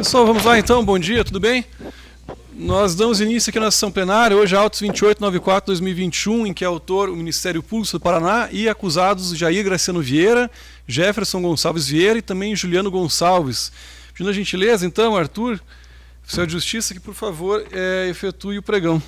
Pessoal, vamos lá então, bom dia, tudo bem? Nós damos início aqui na sessão plenária, hoje autos 2894/2021, em que é autor o Ministério Público do Paraná e acusados Jair Graciano Vieira, Jefferson Gonçalves Vieira e também Juliano Gonçalves. Pedindo a gentileza, então, Arthur, oficial de Justiça, que por favor efetue o pregão.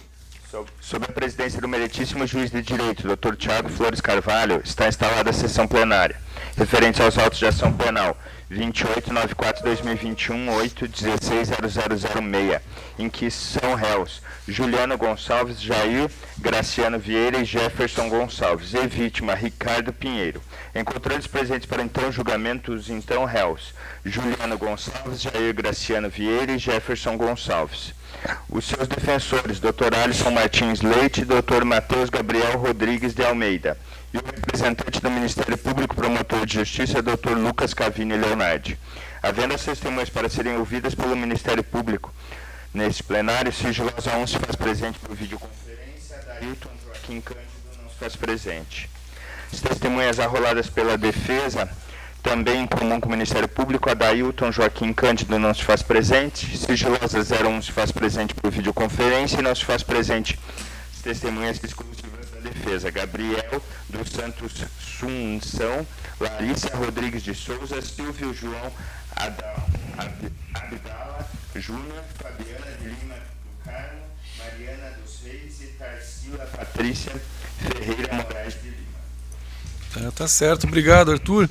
Sob a presidência do meritíssimo juiz de direito, Dr. Tiago Flores Carvalho, está instalada a sessão plenária, referente aos autos de ação penal 2894/2021, 8160006, em que são réus Juliano Gonçalves, Jair Graciano Vieira e Jefferson Gonçalves, e vítima Ricardo Pinheiro. Encontrando-os presentes para então julgamento os então réus Juliano Gonçalves, Jair Graciano Vieira e Jefferson Gonçalves. Os seus defensores, Dr. Alisson Martins Leite e Dr. Matheus Gabriel Rodrigues de Almeida. E o representante do Ministério Público Promotor de Justiça, Dr. Lucas Cavini Leonardi. Havendo as testemunhas para serem ouvidas pelo Ministério Público neste plenário, sigilosa 1 se faz presente por videoconferência, Dailton Joaquim Cândido não se faz presente. As testemunhas arroladas pela defesa, também em comum com o Ministério Público, Adailton Joaquim Cândido não se faz presente, sigilosa 01 se faz presente por videoconferência e não se faz presente as testemunhas exclusivas da defesa, Gabriel dos Santos Sunção, Larissa Rodrigues de Souza, Silvio João Abdala Júnior, Fabiana de Lima do Carmo, Mariana dos Reis e Tarsila Patrícia Ferreira Moraes de Lima. Tá certo, obrigado, Arthur.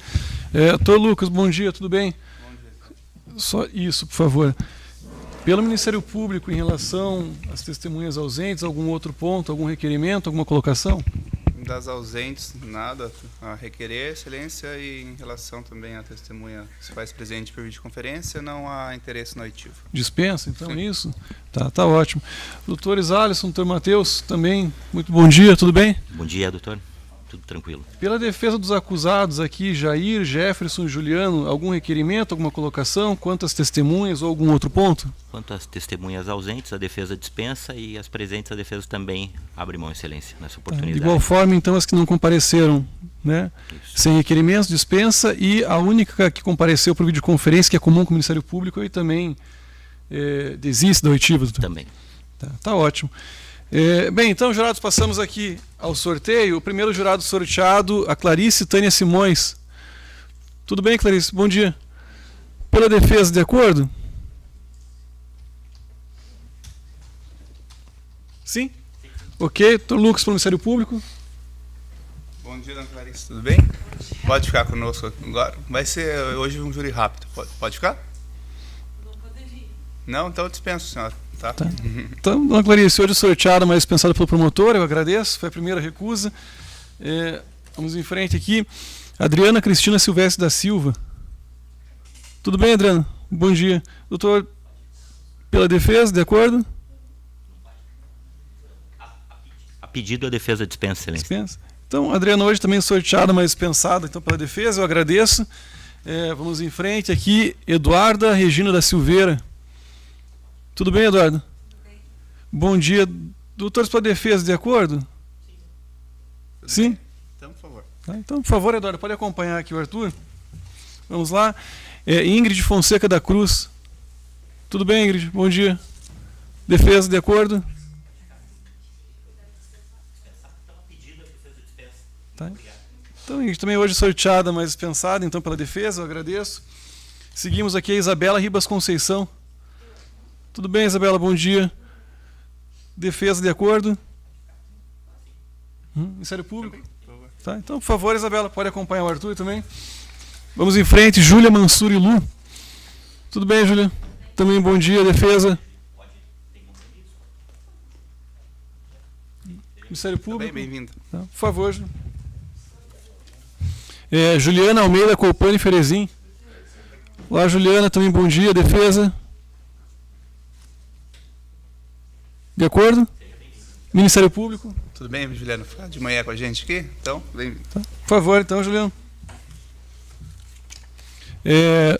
Doutor Lucas, bom dia, tudo bem? Bom dia. Só isso, por favor. Pelo Ministério Público, em relação às testemunhas ausentes, algum outro ponto, algum requerimento, alguma colocação? Das ausentes, nada a requerer, excelência, e em relação também à testemunha que se faz presente por videoconferência, não há interesse noitivo. Dispensa, então, Sim. isso? Tá ótimo. Doutores Alisson, doutor Matheus, também, muito bom dia, tudo bem? Bom dia, doutor. Tudo tranquilo. Pela defesa dos acusados aqui, Jair, Jefferson e Juliano, algum requerimento, alguma colocação? Quantas testemunhas ou algum outro ponto? Quanto às testemunhas ausentes, a defesa dispensa, e as presentes, a defesa também abre mão, excelência, nessa oportunidade. De igual forma, então, as que não compareceram, né? Isso. Sem requerimentos, dispensa, e a única que compareceu por videoconferência, que é comum com o Ministério Público, e também desiste da oitiva. Também. Tá ótimo. Bem, então, jurados, passamos aqui ao sorteio. O primeiro jurado sorteado, a Clarice Tânia Simões. Tudo bem, Clarice? Bom dia. Pela defesa, de acordo? Sim? Ok. Doutor Lucas, pelo Ministério Público. Bom dia, dona Clarice, tudo bem? Pode ficar conosco agora. Vai ser hoje um júri rápido. Pode ficar? Não poderia. Não? Então eu dispenso, senhora. Tá? Então, dona Clarice, hoje sorteada, mas dispensada pelo promotor, eu agradeço. Foi a primeira recusa. Vamos em frente aqui. Adriana Cristina Silvestre da Silva. Tudo bem, Adriana? Bom dia. Doutor, pela defesa, de acordo? A pedido, a defesa dispensa, excelência. Dispensa. Então, Adriana, hoje também sorteada, mas dispensada então, pela defesa, eu agradeço. Vamos em frente aqui. Eduarda Regina da Silveira. Tudo bem, Eduardo? Tudo bem. Bom dia. Doutores pela defesa, de acordo? Sim? Então, por favor. Tá, então, por favor, Eduardo, pode acompanhar aqui o Arthur. Vamos lá. Ingrid Fonseca da Cruz. Tudo bem, Ingrid? Bom dia. Defesa, de acordo? Tá. Então, Ingrid, também hoje sorteada, mas dispensada, então, pela defesa, eu agradeço. Seguimos aqui a Isabela Ribas Conceição. Tudo bem, Isabela? Bom dia. Defesa, de acordo? Ministério Público? Tá, então, por favor, Isabela, pode acompanhar o Arthur também. Vamos em frente. Júlia Mansuri Lu. Tudo bem, Júlia? Também bom dia. Defesa? Ministério Público? Bem-vindo. Tá, por favor, Júlia. Juliana Almeida Colpani Ferezin. Olá, Juliana, também bom dia. Defesa? De acordo? Ministério Público? Tudo bem, Juliano? Ficar de manhã com a gente aqui? Então, bem-vindo. Tá. Por favor, então, Juliano.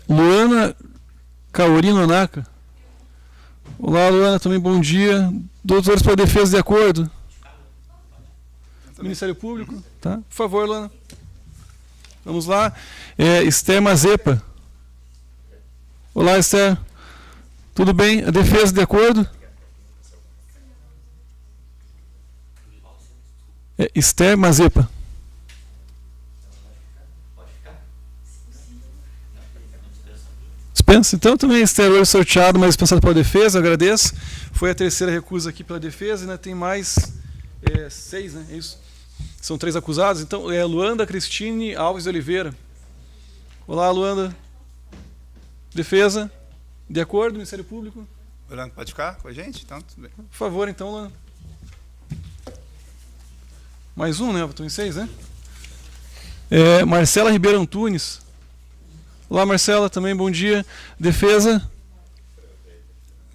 Luana Kaori Nonaka. Olá, Luana, também bom dia. Doutores pela defesa, de acordo? Ministério Público? Tá. Por favor, Luana. Vamos lá. Esther Mazepa. Olá, Esther. Tudo bem? A defesa de acordo? Esther Mazepa. Dispensa? Então também Esther hoje sorteado, mas dispensado pela defesa, agradeço. Foi a terceira recusa aqui pela defesa, ainda tem mais 6, né? É isso. São 3 acusados. Então, Luanda Cristine Alves de Oliveira. Olá, Luanda. Defesa. De acordo, Ministério Público? Luanda, pode ficar com a gente? Então, tudo bem. Por favor, então, Luanda. Mais um, né? Estou em 6, né? Marcela Ribeiro Antunes. Olá, Marcela, também bom dia. Defesa.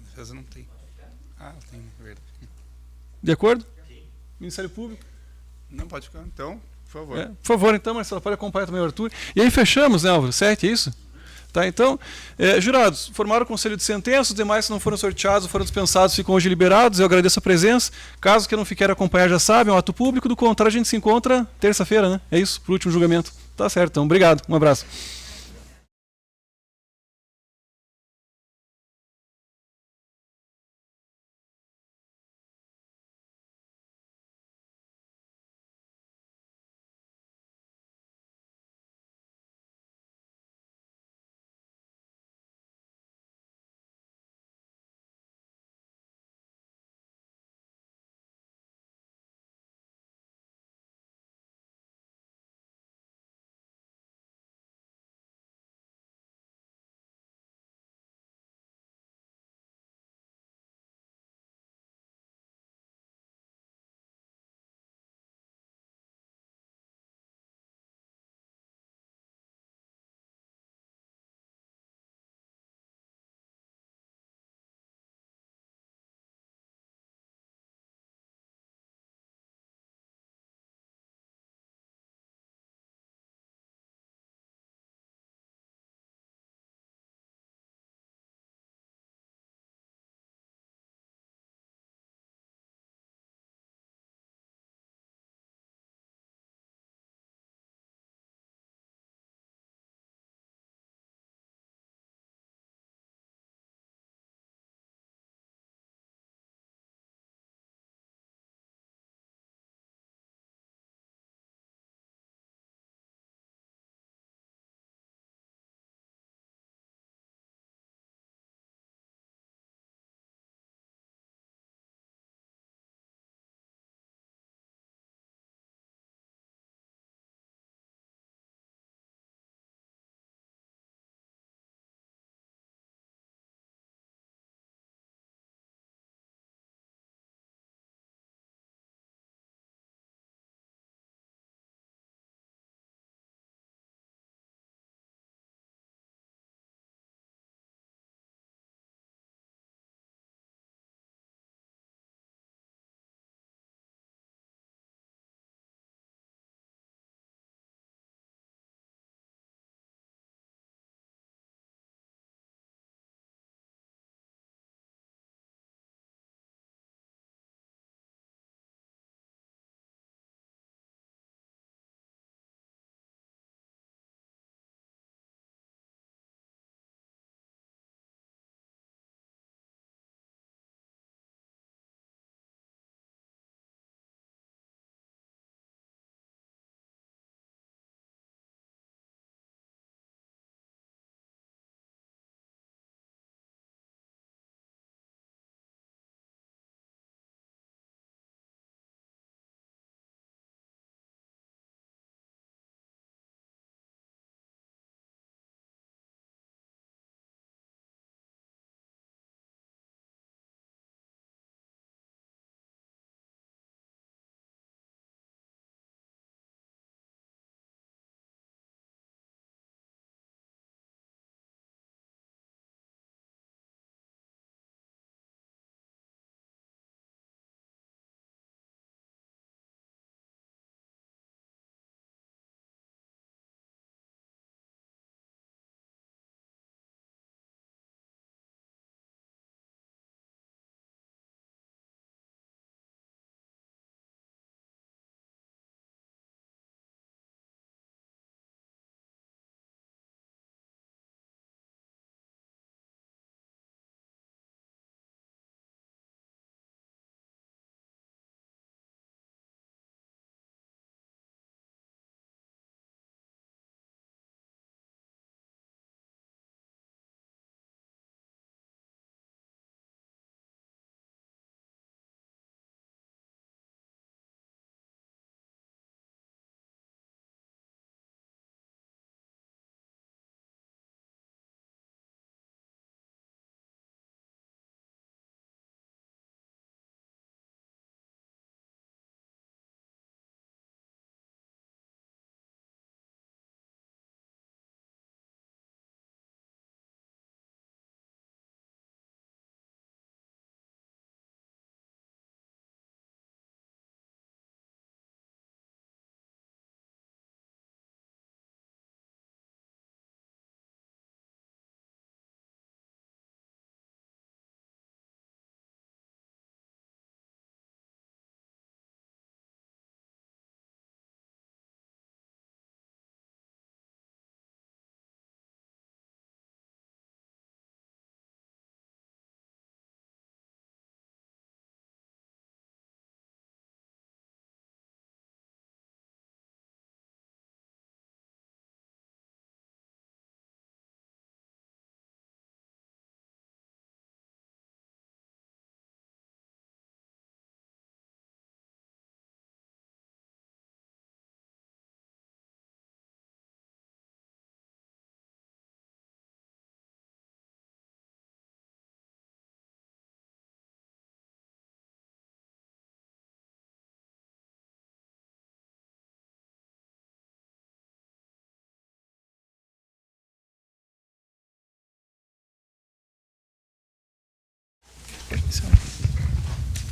Defesa não tem. Ah, tem, é verdade. De acordo? Ministério Público? Não pode ficar, então, por favor. Por favor, então, Marcelo, pode acompanhar também o Arthur. E aí fechamos, né, Álvaro? 7, é isso? Tá, então, jurados, formaram o conselho de sentença, os demais que não foram sorteados, foram dispensados, ficam hoje liberados. Eu agradeço a presença. Caso que não queira acompanhar, já sabe, é um ato público. Do contrário, a gente se encontra terça-feira, né? É isso, pro último julgamento. Tá certo, então. Obrigado. Um abraço.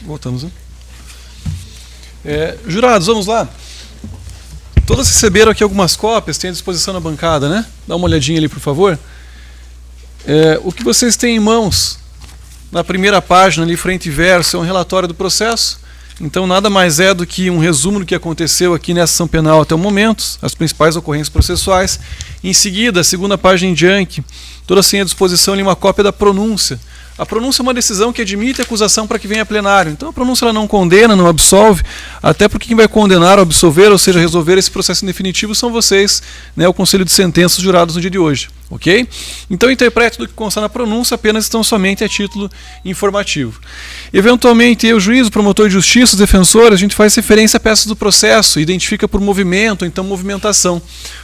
Voltamos, né? Jurados, vamos lá. Todos receberam aqui algumas cópias, tem à disposição na bancada, né? Dá uma olhadinha ali, por favor. O que vocês têm em mãos, na primeira página, ali, frente e verso, é um relatório do processo. Então, nada mais é do que um resumo do que aconteceu aqui nessa ação penal até o momento, as principais ocorrências processuais. Em seguida, a segunda página em diante, toda assim à disposição ali uma cópia da pronúncia. A pronúncia é uma decisão que admite a acusação para que venha a plenário. Então a pronúncia ela não condena, não absolve, até porque quem vai condenar ou absolver, ou seja, resolver esse processo em definitivo, são vocês, né, o Conselho de Sentenças jurados no dia de hoje. Ok? Então interprete do que consta na pronúncia, apenas estão somente a título informativo. Eventualmente, eu, juiz, o promotor de justiça, os defensores, a gente faz referência a peças do processo, identifica por movimento, ou então movimentação.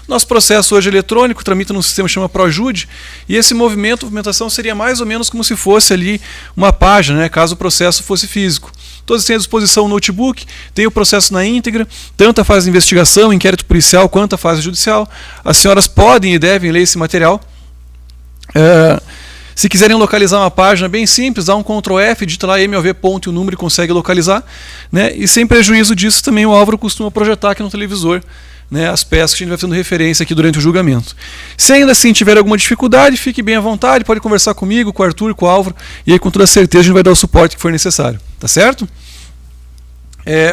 Nosso processo hoje é eletrônico, tramita num sistema que chama ProJude, e esse movimentação seria mais ou menos como se fosse ali uma página, né, caso o processo fosse físico. Todos têm à disposição o notebook, tem o processo na íntegra, tanto a fase de investigação, inquérito policial, quanto a fase judicial. As senhoras podem e devem ler esse material. Se quiserem localizar uma página bem simples, dá um Ctrl F, digita lá MOV ponto e o número e consegue localizar. Né? E sem prejuízo disso, também o Álvaro costuma projetar aqui no televisor, né, as peças que a gente vai fazendo referência aqui durante o julgamento. Se ainda assim tiver alguma dificuldade, fique bem à vontade, pode conversar comigo, com o Arthur, com o Álvaro, e aí com toda certeza a gente vai dar o suporte que for necessário. Tá certo?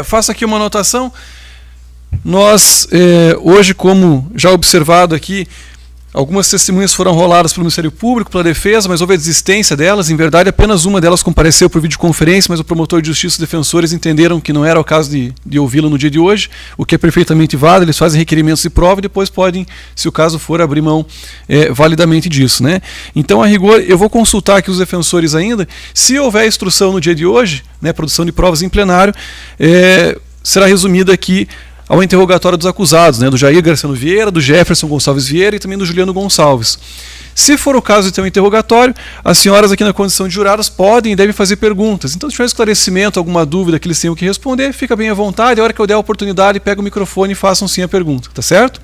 Faço aqui uma anotação. Nós, hoje, como já observado aqui, algumas testemunhas foram roladas pelo Ministério Público, pela defesa, mas houve a desistência delas. Em verdade, apenas uma delas compareceu por videoconferência, mas o promotor de justiça e os defensores entenderam que não era o caso de ouvi-la no dia de hoje, o que é perfeitamente válido. Eles fazem requerimentos de prova e depois podem, se o caso for, abrir mão validamente disso. Né? Então, a rigor, eu vou consultar aqui os defensores ainda. Se houver instrução no dia de hoje, né, produção de provas em plenário, será resumida aqui ao interrogatório dos acusados, né, do Jair Graciano Vieira, do Jefferson Gonçalves Vieira e também do Juliano Gonçalves. Se for o caso de ter um interrogatório, as senhoras aqui na condição de juradas podem e devem fazer perguntas. Então, se tiver esclarecimento, alguma dúvida que eles tenham que responder, fica bem à vontade. A hora que eu der a oportunidade, pega o microfone e façam sim a pergunta, tá certo?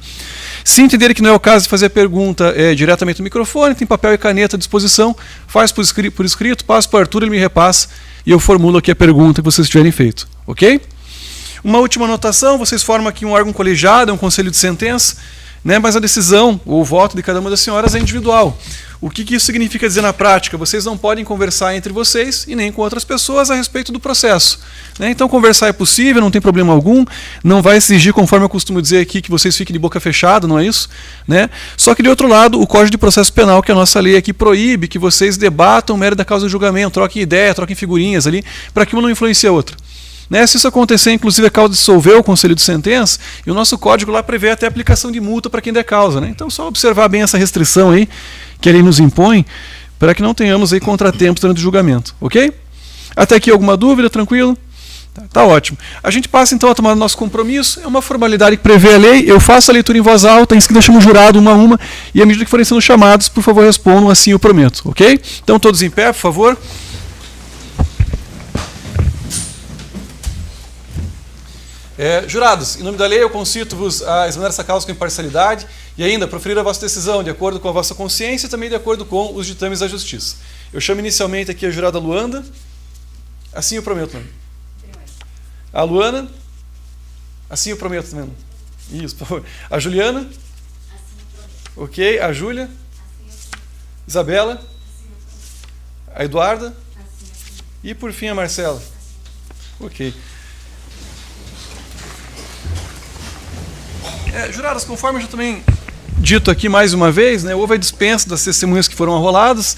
Se entenderem que não é o caso de fazer a pergunta diretamente no microfone, tem papel e caneta à disposição, faz por escrito, passa para o Arthur, ele me repassa e eu formulo aqui a pergunta que vocês tiverem feito, ok? Uma última anotação, vocês formam aqui um órgão colegiado, é um conselho de sentença, né, mas a decisão, ou o voto de cada uma das senhoras é individual. O que isso significa dizer na prática? Vocês não podem conversar entre vocês e nem com outras pessoas a respeito do processo. Né? Então conversar é possível, não tem problema algum, não vai exigir, conforme eu costumo dizer aqui, que vocês fiquem de boca fechada, não é isso? Né? Só que de outro lado, o Código de Processo Penal, que a nossa lei aqui proíbe que vocês debatam o mérito da causa do julgamento, troquem ideia, troquem figurinhas ali, para que uma não influencie a outra. Né? Se isso acontecer, inclusive a causa dissolveu o Conselho de Sentença, e o nosso código lá prevê até aplicação de multa para quem der causa. Né? Então, só observar bem essa restrição aí, que a lei nos impõe, para que não tenhamos aí contratempos durante o julgamento. Ok? Até aqui alguma dúvida? Tranquilo? Tá ótimo. A gente passa então a tomar o nosso compromisso, é uma formalidade que prevê a lei, eu faço a leitura em voz alta, em seguida chamo o jurado uma a uma, e à medida que forem sendo chamados, por favor respondam, assim eu prometo. Ok? Então, todos em pé, por favor. Jurados, em nome da lei, eu concito-vos a examinar essa causa com imparcialidade e ainda proferir a vossa decisão de acordo com a vossa consciência e também de acordo com os ditames da justiça. Eu chamo inicialmente aqui a jurada Luanda. Assim eu prometo, mano. A Luana. Assim eu prometo, mano. Isso, por favor. A Juliana. Assim eu prometo. Ok. A Júlia. Assim eu prometo. Isabela. Assim eu prometo. A Eduarda. Assim eu prometo. E por fim a Marcela. Assim eu prometo. Ok. Juradas, conforme eu já também dito aqui mais uma vez, né, houve a dispensa das testemunhas que foram arroladas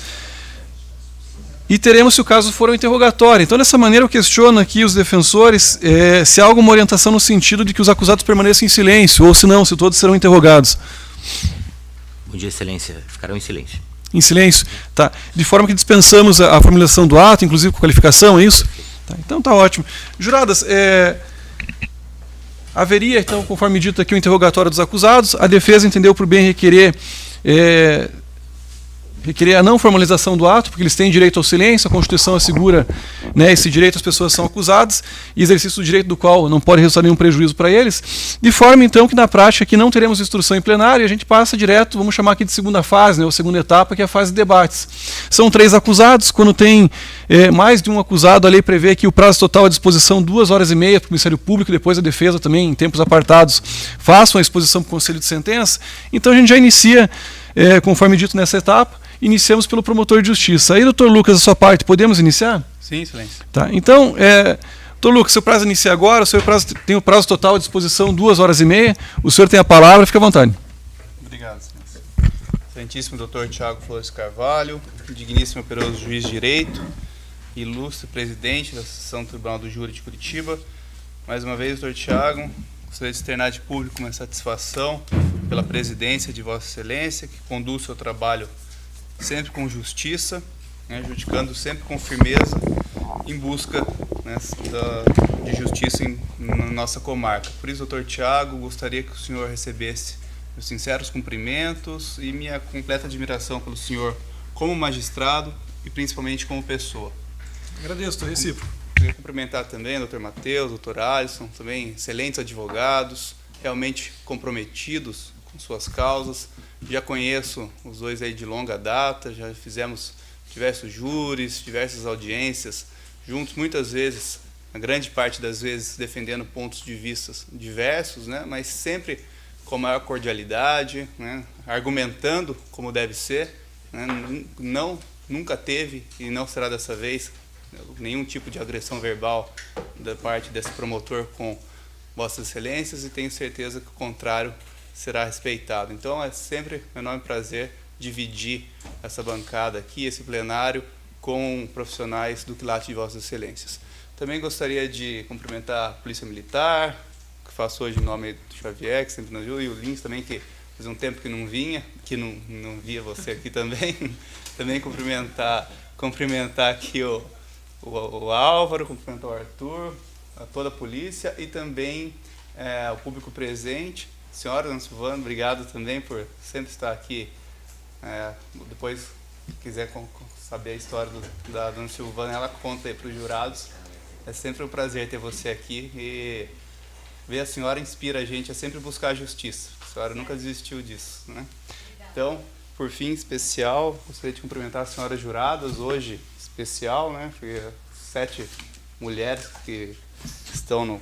e teremos, se o caso for, um interrogatório. Então, dessa maneira, eu questiono aqui os defensores se há alguma orientação no sentido de que os acusados permaneçam em silêncio, ou se não, se todos serão interrogados. Bom dia, excelência. Ficarão em silêncio. Em silêncio? Tá. De forma que dispensamos a formulação do ato, inclusive com qualificação, é isso? Tá. Então, tá ótimo. Juradas, haveria, então, conforme dito aqui, o interrogatório dos acusados. A defesa entendeu por bem requerer requerer a não formalização do ato, porque eles têm direito ao silêncio, a Constituição assegura, né, esse direito às pessoas que são acusadas, e exercício do direito do qual não pode resultar nenhum prejuízo para eles, de forma então que na prática aqui não teremos instrução em plenário, e a gente passa direto, vamos chamar aqui de segunda fase, né, ou segunda etapa, que é a fase de debates. São 3 acusados, quando tem mais de um acusado, a lei prevê que o prazo total à disposição 2h30 para o Ministério Público, depois a defesa também, em tempos apartados, façam a exposição para o Conselho de Sentença. Então a gente já inicia, conforme dito nessa etapa, iniciamos pelo promotor de justiça. Aí, doutor Lucas, a sua parte, podemos iniciar? Sim, excelência. Tá. Então, doutor Lucas, seu prazo inicia agora, o senhor tem o prazo total à disposição 2h30, o senhor tem a palavra, fique à vontade. Obrigado, excelência. Excelentíssimo doutor Tiago Flores Carvalho, digníssimo operoso juiz de direito, ilustre presidente da Seção Tribunal do Júri de Curitiba. Mais uma vez, doutor Tiago, gostaria de externar de público uma satisfação pela presidência de Vossa Excelência, que conduz o seu trabalho sempre com justiça, né, judicando sempre com firmeza, em busca, né, de justiça na nossa comarca. Por isso, doutor Tiago, gostaria que o senhor recebesse meus sinceros cumprimentos e minha completa admiração pelo senhor como magistrado e principalmente como pessoa. Agradeço, estou recíproco. Queria cumprimentar também o doutor Matheus, doutor Alisson, também excelentes advogados, realmente comprometidos com suas causas. Já conheço os dois aí de longa data, já fizemos diversos júris, diversas audiências, juntos muitas vezes, a grande parte das vezes defendendo pontos de vista diversos, né, mas sempre com a maior cordialidade, né, argumentando como deve ser, né, nunca teve e não será dessa vez nenhum tipo de agressão verbal da parte desse promotor com Vossas Excelências, e tenho certeza que o contrário será respeitado. Então é sempre um enorme prazer dividir essa bancada aqui, esse plenário, com profissionais do quilate de Vossas Excelências. Também gostaria de cumprimentar a Polícia Militar, que faço hoje em nome do Xavier, que sempre nos ajuda, e o Lins também, que faz um tempo que não vinha, que não via você aqui também. Também cumprimentar aqui o Álvaro, cumprimentar o Arthur, a toda a polícia e também o público presente. Senhora Dona Silvana, obrigado também por sempre estar aqui. Depois, se quiser saber a história da Dona Silvana, ela conta aí para os jurados. É sempre um prazer ter você aqui e ver a senhora inspira a gente a sempre buscar a justiça. A senhora nunca desistiu disso, né? Então, por fim, especial, gostaria de cumprimentar as senhoras juradas, hoje especial, né? 7 mulheres que estão no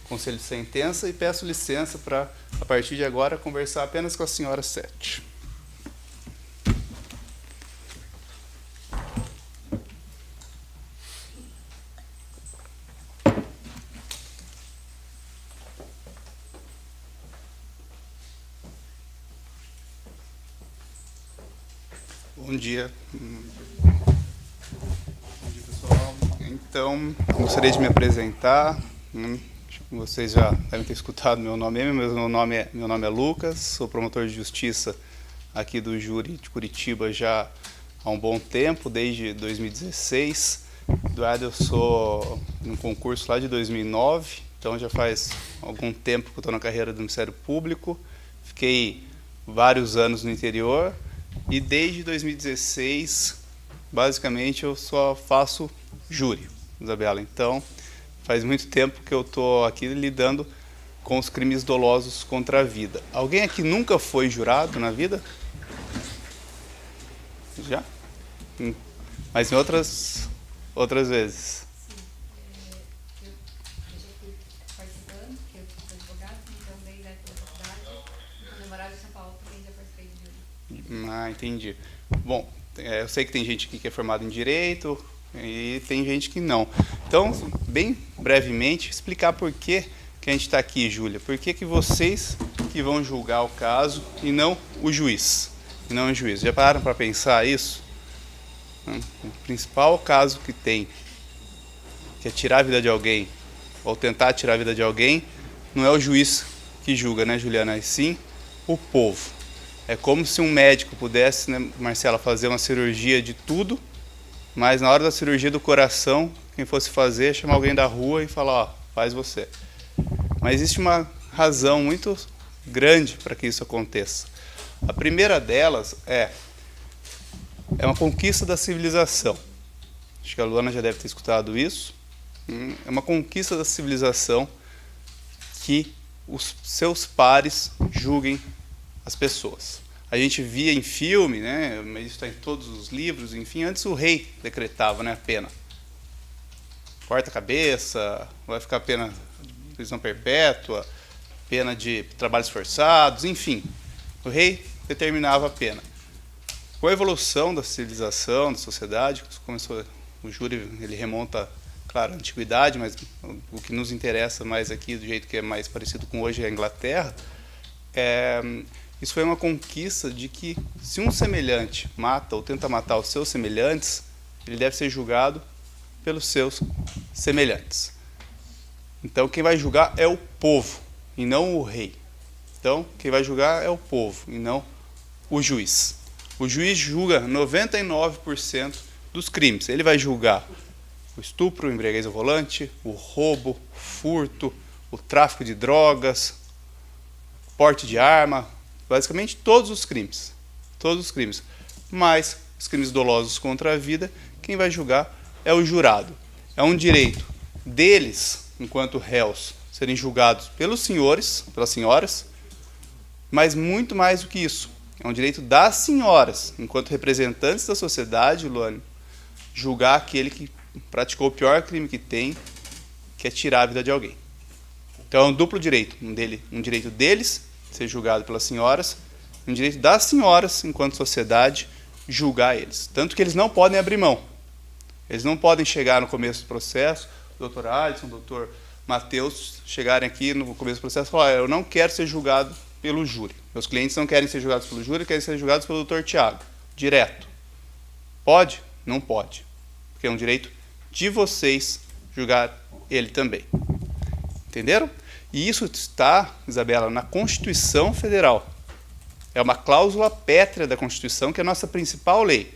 Conselho de Sentença, e peço licença para, a partir de agora, conversar apenas com a senhora 7. Bom dia. Bom dia, pessoal. Então, gostaria de me apresentar. Vocês já devem ter escutado meu nome, mas meu nome é Lucas, sou promotor de justiça aqui do Júri de Curitiba já há um bom tempo, desde 2016. Eduardo, eu sou num concurso lá de 2009, então já faz algum tempo que eu estou na carreira do Ministério Público. Fiquei vários anos no interior e desde 2016, basicamente, eu só faço júri, Isabela. Então, faz muito tempo que eu estou aqui lidando com os crimes dolosos contra a vida. Alguém aqui nunca foi jurado na vida? Já? Mas em outras vezes? Eu já fui participando, porque eu sou advogada, então desde a época da faculdade, quando eu morava em São Paulo, também já participei de júri. Ah, entendi. Bom, eu sei que tem gente aqui que é formada em Direito e tem gente que não. Então, bem brevemente, explicar por que a gente está aqui, Júlia. Por que vocês que vão julgar o caso e não o juiz? E não o juiz. Já pararam para pensar isso? O principal caso que tem, que é tirar a vida de alguém, ou tentar tirar a vida de alguém, não é o juiz que julga, né, Juliana? E sim o povo. É como se um médico pudesse, né, Marcela, fazer uma cirurgia de tudo, mas na hora da cirurgia do coração, quem fosse fazer, chamar alguém da rua e falar, ó, faz você. Mas existe uma razão muito grande para que isso aconteça. A primeira delas é é uma conquista da civilização. Acho que a Luana já deve ter escutado isso. É uma conquista da civilização que os seus pares julguem as pessoas. A gente via em filme, né, mas isso está em todos os livros, enfim, antes o rei decretava, né, a pena. Corta a cabeça, vai ficar pena de prisão perpétua, pena de trabalhos forçados, enfim. O rei determinava a pena. Com a evolução da civilização, da sociedade, começou, o júri ele remonta, claro, à antiguidade, mas o que nos interessa mais aqui, do jeito que é mais parecido com hoje, é a Inglaterra. Isso foi uma conquista de que, se um semelhante mata ou tenta matar os seus semelhantes, ele deve ser julgado pelos seus semelhantes. Então, quem vai julgar é o povo, e não o rei. Então, quem vai julgar é o povo, e não o juiz. O juiz julga 99% dos crimes. Ele vai julgar o estupro, o embriaguez ao volante, o roubo, o furto, o tráfico de drogas, porte de arma, basicamente todos os crimes. Todos os crimes. Mas os crimes dolosos contra a vida, quem vai julgar é o jurado. É um direito deles, enquanto réus, serem julgados pelos senhores, pelas senhoras, mas muito mais do que isso. É um direito das senhoras, enquanto representantes da sociedade, Luane, julgar aquele que praticou o pior crime que tem, que é tirar a vida de alguém. Então é um duplo direito. Um direito deles, ser julgado pelas senhoras, um direito das senhoras, enquanto sociedade, julgar eles. Tanto que eles não podem abrir mão. Eles não podem chegar no começo do processo, o doutor Alisson, o doutor Matheus, chegarem aqui no começo do processo e falar: eu não quero ser julgado pelo júri. Meus clientes não querem ser julgados pelo júri, querem ser julgados pelo doutor Tiago. Direto. Pode? Não pode. Porque é um direito de vocês julgar ele também. Entenderam? E isso está, Isabela, na Constituição Federal. É uma cláusula pétrea da Constituição, que é a nossa principal lei.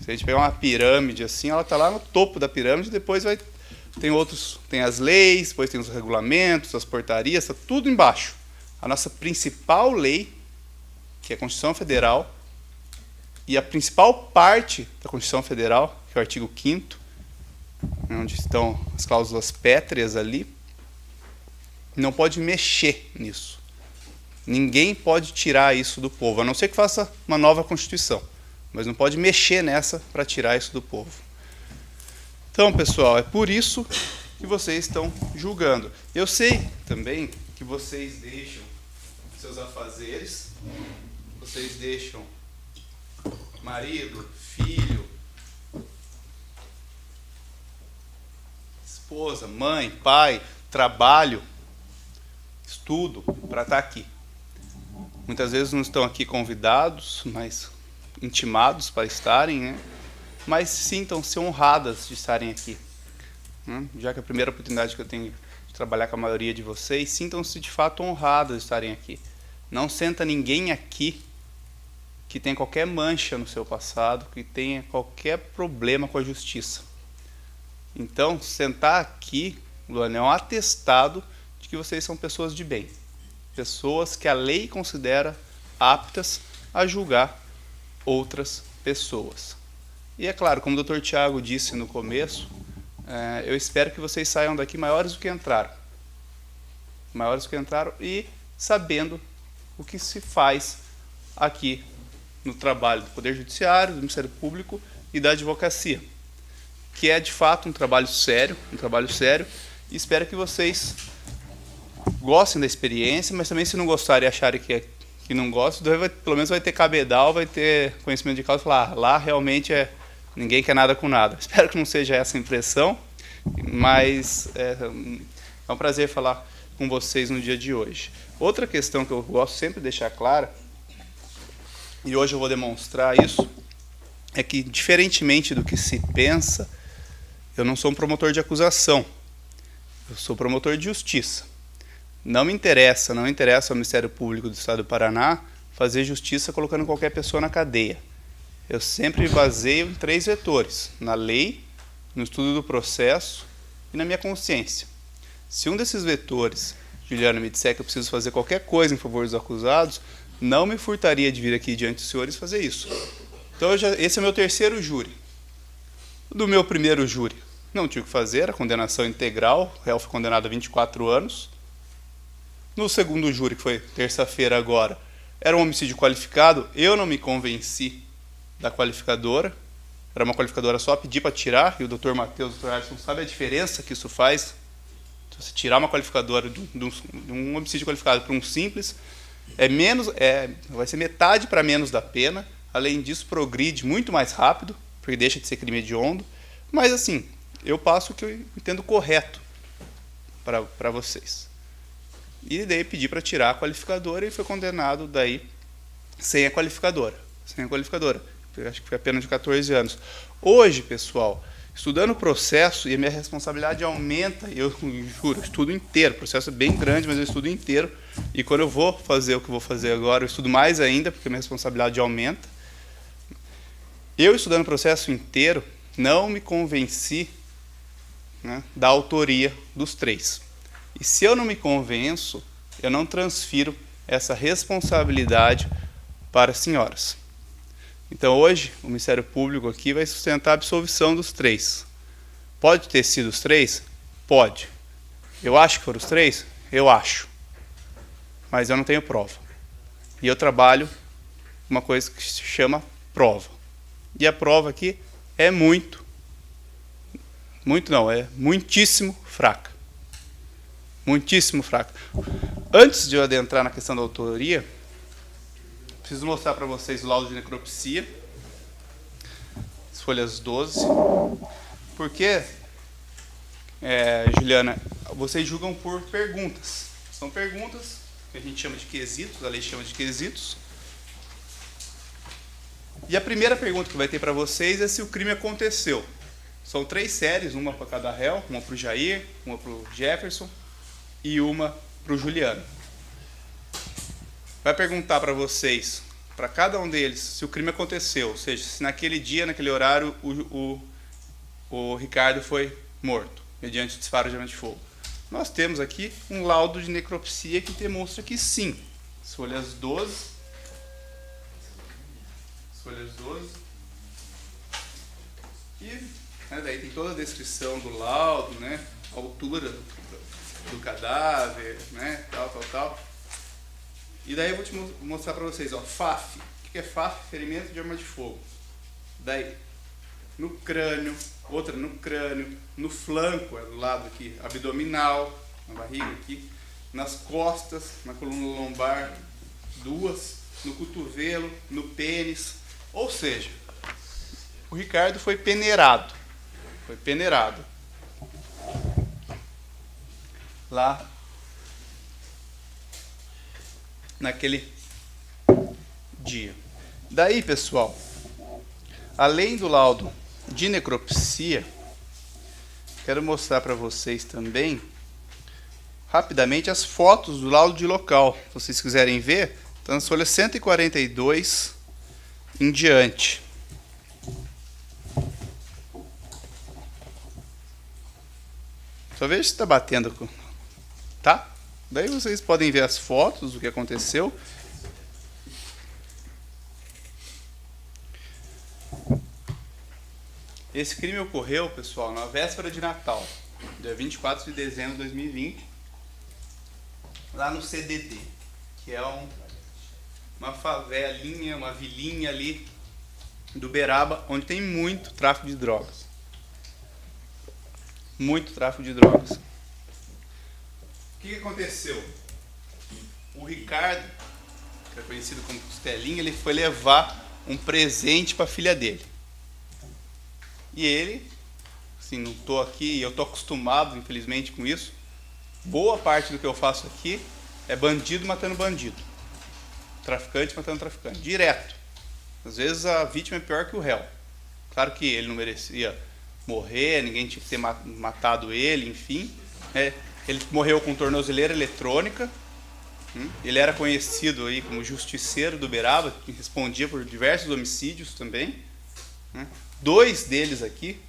Se a gente pegar uma pirâmide assim, ela está lá no topo da pirâmide, depois tem as leis, depois tem os regulamentos, as portarias, está tudo embaixo. A nossa principal lei, que é a Constituição Federal, e a principal parte da Constituição Federal, que é o artigo 5º, onde estão as cláusulas pétreas ali, não pode mexer nisso. Ninguém pode tirar isso do povo, a não ser que faça uma nova Constituição. Mas não pode mexer nessa para tirar isso do povo. Então, pessoal, é por isso que vocês estão julgando. Eu sei também que vocês deixam seus afazeres, vocês deixam marido, filho, esposa, mãe, pai, trabalho, estudo para estar aqui. Muitas vezes não estão aqui convidados, mas intimados para estarem, né? Mas sintam-se honradas de estarem aqui. Já que é a primeira oportunidade que eu tenho de trabalhar com a maioria de vocês, sintam-se de fato honradas de estarem aqui. Não senta ninguém aqui que tenha qualquer mancha no seu passado, que tenha qualquer problema com a justiça. Então, sentar aqui, Luana, é um atestado de que vocês são pessoas de bem. Pessoas que a lei considera aptas a julgar outras pessoas. E é claro, como o Dr. Tiago disse no começo, eu espero que vocês saiam daqui maiores do que entraram. Maiores do que entraram e sabendo o que se faz aqui no trabalho do Poder Judiciário, do Ministério Público e da advocacia. Que é, de fato, um trabalho sério, e espero que vocês gostem da experiência, mas também, se não gostarem e acharem que não gostam, pelo menos vai ter cabedal, vai ter conhecimento de causa e falar: lá realmente ninguém quer nada com nada. Espero que não seja essa a impressão, mas é um prazer falar com vocês no dia de hoje. Outra questão que eu gosto sempre de deixar clara, e hoje eu vou demonstrar isso, é que, diferentemente do que se pensa, eu não sou um promotor de acusação, eu sou promotor de justiça. Não me interessa ao Ministério Público do Estado do Paraná fazer justiça colocando qualquer pessoa na cadeia. Eu sempre me baseio em 3 vetores: na lei, no estudo do processo e na minha consciência. Se um desses vetores, Juliana, me disser que eu preciso fazer qualquer coisa em favor dos acusados, não me furtaria de vir aqui diante dos senhores fazer isso. Então, esse é o meu terceiro júri. Do meu primeiro júri, não tive o que fazer, era condenação integral, o réu foi condenado a 24 anos. No segundo júri, que foi terça-feira agora, era um homicídio qualificado, eu não me convenci da qualificadora, era uma qualificadora só, pedi para tirar, e o doutor Matheus e o doutor Alisson sabe a diferença que isso faz. Se você tirar uma qualificadora de um homicídio qualificado para um simples, vai ser metade para menos da pena. Além disso, progride muito mais rápido, porque deixa de ser crime hediondo. Mas, assim, eu passo o que eu entendo correto para vocês. E daí pedi para tirar a qualificadora e foi condenado daí sem a qualificadora. Sem a qualificadora. Acho que foi a pena de 14 anos. Hoje, pessoal, estudando o processo, e a minha responsabilidade aumenta, eu juro, eu estudo inteiro. O processo é bem grande, mas eu estudo inteiro. E quando eu vou fazer o que eu vou fazer agora, eu estudo mais ainda, porque a minha responsabilidade aumenta. Eu, estudando o processo inteiro, não me convenci, né, da autoria dos três. E se eu não me convenço, eu não transfiro essa responsabilidade para as senhoras. Então, hoje, o Ministério Público aqui vai sustentar a absolvição dos três. Pode ter sido os três? Pode. Eu acho que foram os três? Eu acho. Mas eu não tenho prova. E eu trabalho uma coisa que se chama prova. E a prova aqui é muitíssimo fraca. Muitíssimo fraca. Antes de eu adentrar na questão da autoria, preciso mostrar para vocês o laudo de necropsia, as folhas 12. Porque, Juliana, vocês julgam por perguntas. São perguntas que a gente chama de quesitos, a lei chama de quesitos. E a primeira pergunta que vai ter para vocês é se o crime aconteceu. São 3 séries, uma para cada réu, uma para o Jair, uma para o Jefferson e uma para o Juliano. Vai perguntar para vocês, para cada um deles, se o crime aconteceu, ou seja, se naquele dia, naquele horário, o Ricardo foi morto, mediante disparo de arma de fogo. Nós temos aqui um laudo de necropsia que demonstra que sim. As folhas 12. Folhas 12. E daí tem toda a descrição do laudo, né? A altura do cadáver, né? Tal. E daí eu vou te mostrar para vocês, ó, FAF. O que é FAF? Ferimento de arma de fogo. Daí, no crânio, outra no crânio, no flanco, do lado aqui, abdominal, na barriga aqui, nas costas, na coluna lombar, 2, no cotovelo, no pênis. Ou seja, o Ricardo foi peneirado. Foi peneirado. Lá naquele dia. Daí, pessoal, além do laudo de necropsia, quero mostrar para vocês também, rapidamente, as fotos do laudo de local. Se vocês quiserem ver, está nas folhas 142 em diante. Só veja se está batendo. Tá? Daí vocês podem ver as fotos do que aconteceu. Esse crime ocorreu, pessoal, na véspera de Natal, dia 24 de dezembro de 2020, lá no CDD, que é uma favelinha, uma vilinha ali do Uberaba, onde tem muito tráfico de drogas. Muito tráfico de drogas. O que aconteceu? O Ricardo, que é conhecido como Costelinha, ele foi levar um presente para a filha dele. E ele, assim, não estou aqui, eu estou acostumado, infelizmente, com isso. Boa parte do que eu faço aqui é bandido matando bandido. Traficante matando traficante. Direto. Às vezes a vítima é pior que o réu. Claro que ele não merecia morrer, ninguém tinha que ter matado ele, enfim. Ele morreu com tornozeleira eletrônica. Ele era conhecido aí como justiceiro do Uberaba, que respondia por diversos homicídios também. 2 deles aqui,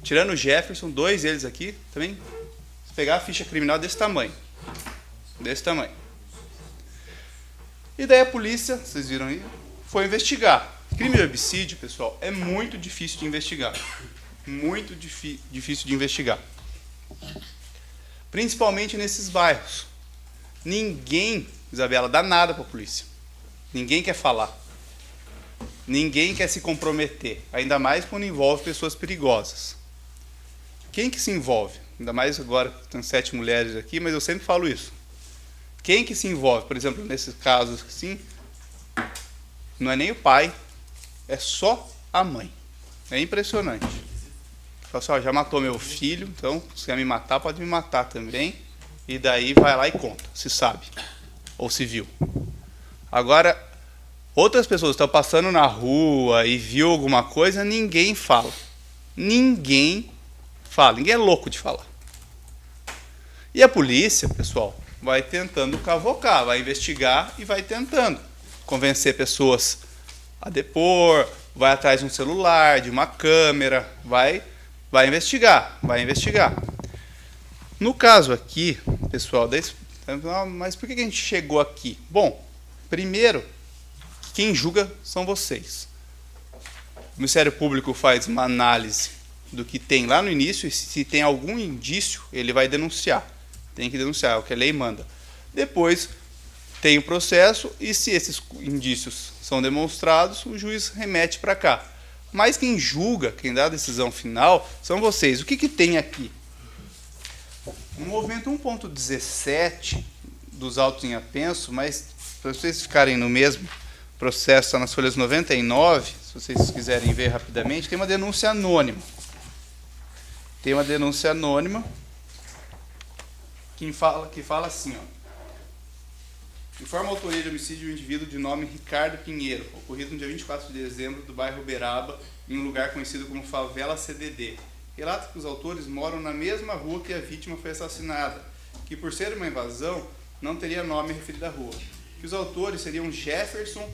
tirando o Jefferson, 2 deles aqui, também, se pegar a ficha criminal desse tamanho. Desse tamanho. E daí a polícia, vocês viram aí, foi investigar. O Crime de homicídio, pessoal, é muito difícil de investigar. Muito difícil de investigar. Principalmente nesses bairros. Ninguém, Isabela, dá nada para a polícia. Ninguém quer falar. Ninguém quer se comprometer. Ainda mais quando envolve pessoas perigosas. Quem que se envolve? Ainda mais agora, tem 7 mulheres aqui, mas eu sempre falo isso. Quem que se envolve? Por exemplo, nesses casos assim, não é nem o pai, é só a mãe. É impressionante. Fala assim, ó, já matou meu filho, então se quer me matar, pode me matar também. E daí vai lá e conta, se sabe. Ou se viu. Agora, outras pessoas estão passando na rua e viu alguma coisa, ninguém fala. Ninguém fala. Ninguém é louco de falar. E a polícia, pessoal, vai tentando cavocar, vai investigar e vai tentando convencer pessoas a depor, vai atrás de um celular, de uma câmera, vai investigar, vai investigar. No caso aqui, pessoal, mas por que a gente chegou aqui? Bom, primeiro, quem julga são vocês. O Ministério Público faz uma análise do que tem lá no início e se tem algum indício, ele vai denunciar. Tem que denunciar, é o que a lei manda. Depois tem o processo e se esses indícios são demonstrados, o juiz remete para cá. Mas quem julga, quem dá a decisão final, são vocês. O que tem aqui? No movimento 1.17 dos autos em apenso, mas para vocês ficarem no mesmo processo, está nas folhas 99, se vocês quiserem ver rapidamente, tem uma denúncia anônima. Tem uma denúncia anônima que fala assim, ó. Informa a autoria de homicídio de um indivíduo de nome Ricardo Pinheiro, ocorrido no dia 24 de dezembro do bairro Uberaba, em um lugar conhecido como Favela CDD. Relata que os autores moram na mesma rua que a vítima foi assassinada, que por ser uma invasão, não teria nome referido à rua. Que os autores seriam Jefferson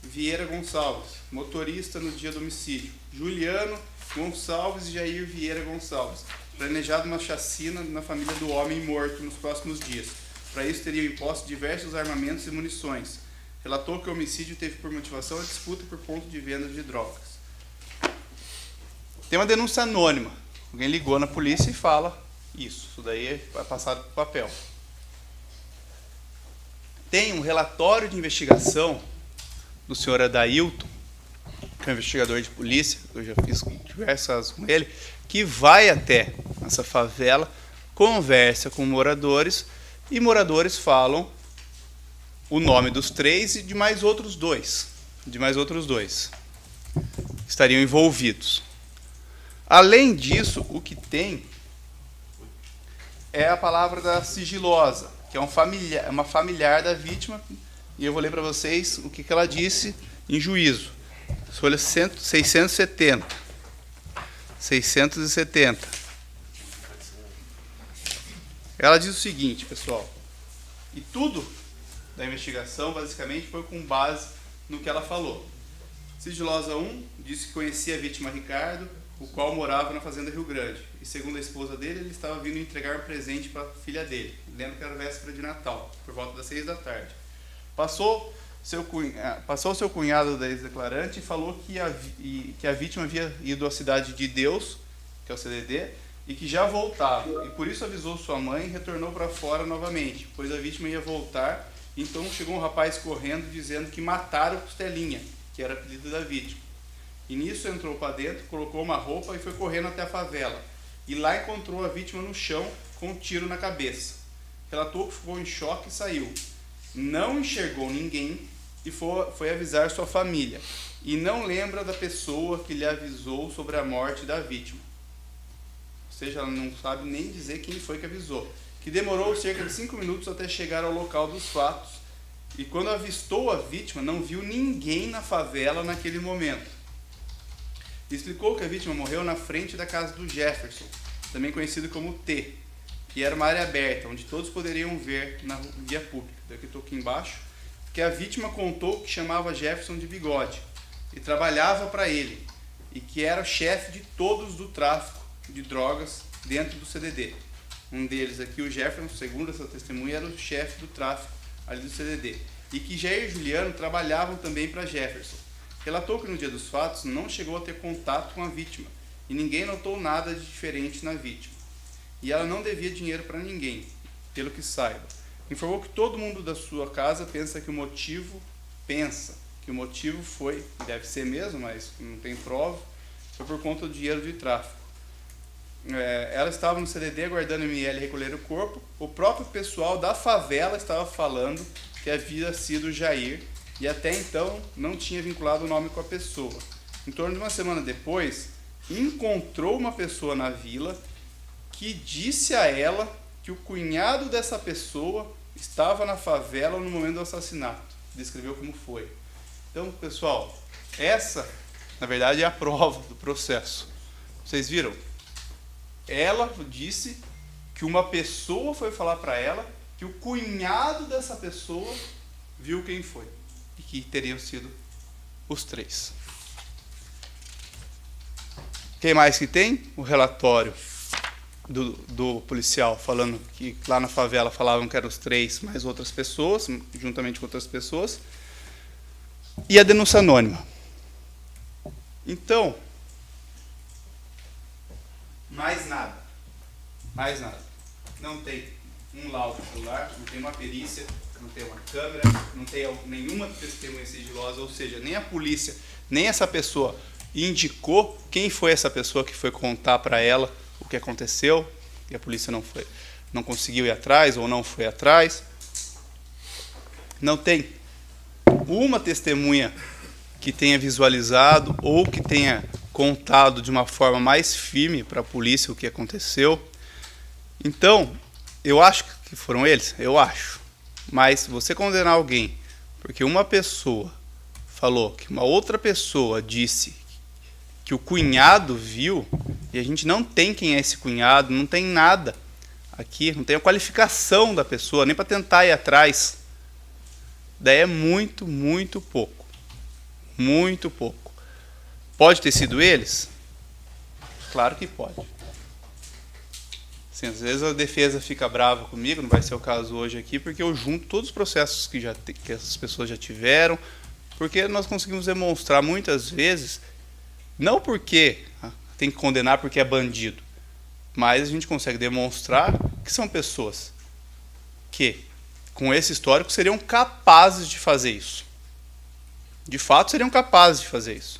Vieira Gonçalves, motorista no dia do homicídio, Juliano Gonçalves e Jair Vieira Gonçalves. Planejado uma chacina na família do homem morto nos próximos dias. Para isso, teriam imposto diversos armamentos e munições. Relatou que o homicídio teve por motivação a disputa por ponto de venda de drogas. Tem uma denúncia anônima. Alguém ligou na polícia e fala isso. Isso daí vai passado para o papel. Tem um relatório de investigação do senhor Adailton, que é um investigador de polícia, eu já fiz diversas com ele, que vai até essa favela, conversa com moradores, e moradores falam o nome dos 3 e de mais outros 2. Estariam envolvidos. Além disso, o que tem é a palavra da sigilosa, que é uma familiar da vítima, e eu vou ler para vocês o que ela disse em juízo. Folha 670. Ela diz o seguinte, pessoal, e tudo da investigação basicamente foi com base no que ela falou. Sigilosa 1 disse que conhecia a vítima Ricardo, o qual morava na fazenda Rio Grande, e segundo a esposa dele, ele estava vindo entregar um presente para a filha dele, lembra que era véspera de Natal, por volta das 6 da tarde. Passou seu cunhado da ex-declarante e falou que a vítima havia ido à Cidade de Deus, que é o CDD, e que já voltava, e por isso avisou sua mãe e retornou para fora novamente, pois a vítima ia voltar, então chegou um rapaz correndo dizendo que mataram o Costelinha, que era o apelido da vítima. E nisso entrou para dentro, colocou uma roupa e foi correndo até a favela, e lá encontrou a vítima no chão com um tiro na cabeça. Relatou que ficou em choque e saiu. Não enxergou ninguém e foi avisar sua família, e não lembra da pessoa que lhe avisou sobre a morte da vítima. Ou seja, ela não sabe nem dizer quem foi que avisou, que demorou cerca de 5 minutos até chegar ao local dos fatos, e quando avistou a vítima, não viu ninguém na favela naquele momento. Explicou que a vítima morreu na frente da casa do Jefferson, também conhecido como T, que era uma área aberta, onde todos poderiam ver na via pública. Daqui estou aqui embaixo, que a vítima contou que chamava Jefferson de Bigode, e trabalhava para ele, e que era o chefe de todos do tráfico de drogas dentro do CDD. Um deles aqui, o Jefferson, segundo essa testemunha, era o chefe do tráfico ali do CDD. E que Jair e Juliano trabalhavam também para Jefferson. relatou que no dia dos fatos não chegou a ter contato com a vítima e ninguém notou nada de diferente na vítima. E ela não devia dinheiro para ninguém, pelo que saiba. Informou que todo mundo da sua casa pensa que o motivo foi, deve ser mesmo, mas não tem prova, foi por conta do dinheiro de tráfico. Ela estava no CDD aguardando o ML recolher o corpo. O próprio pessoal da favela estava falando que havia sido o Jair e até então não tinha vinculado o nome com a pessoa. Em torno de uma semana depois, encontrou uma pessoa na vila que disse a ela que o cunhado dessa pessoa estava na favela no momento do assassinato. Descreveu como foi. Então, pessoal, essa, na verdade, é a prova do processo. Vocês viram? Ela disse que uma pessoa foi falar para ela que o cunhado dessa pessoa viu quem foi. E que teriam sido os 3. Quem mais que tem? O relatório do policial falando que lá na favela falavam que eram os 3 mais outras pessoas, juntamente com outras pessoas. E a denúncia anônima. Então, mais nada. Não tem um laudo celular, não tem uma perícia, não tem uma câmera, não tem nenhuma testemunha sigilosa, ou seja, nem a polícia, nem essa pessoa indicou quem foi essa pessoa que foi contar para ela o que aconteceu, e a polícia não conseguiu ir atrás ou não foi atrás. Não tem uma testemunha que tenha visualizado ou que tenha contado de uma forma mais firme para a polícia o que aconteceu. Então, eu acho que foram eles, eu acho. Mas você condenar alguém porque uma pessoa falou que uma outra pessoa disse que o cunhado viu, e a gente não tem quem é esse cunhado, não tem nada aqui, não tem a qualificação da pessoa, nem para tentar ir atrás. Daí é muito, muito pouco. Muito pouco. Pode ter sido eles? Claro que pode. Assim, às vezes a defesa fica brava comigo, não vai ser o caso hoje aqui, porque eu junto todos os processos que essas pessoas já tiveram, porque nós conseguimos demonstrar muitas vezes, não porque tem que condenar porque é bandido, mas a gente consegue demonstrar que são pessoas que, com esse histórico, seriam capazes de fazer isso. De fato, seriam capazes de fazer isso.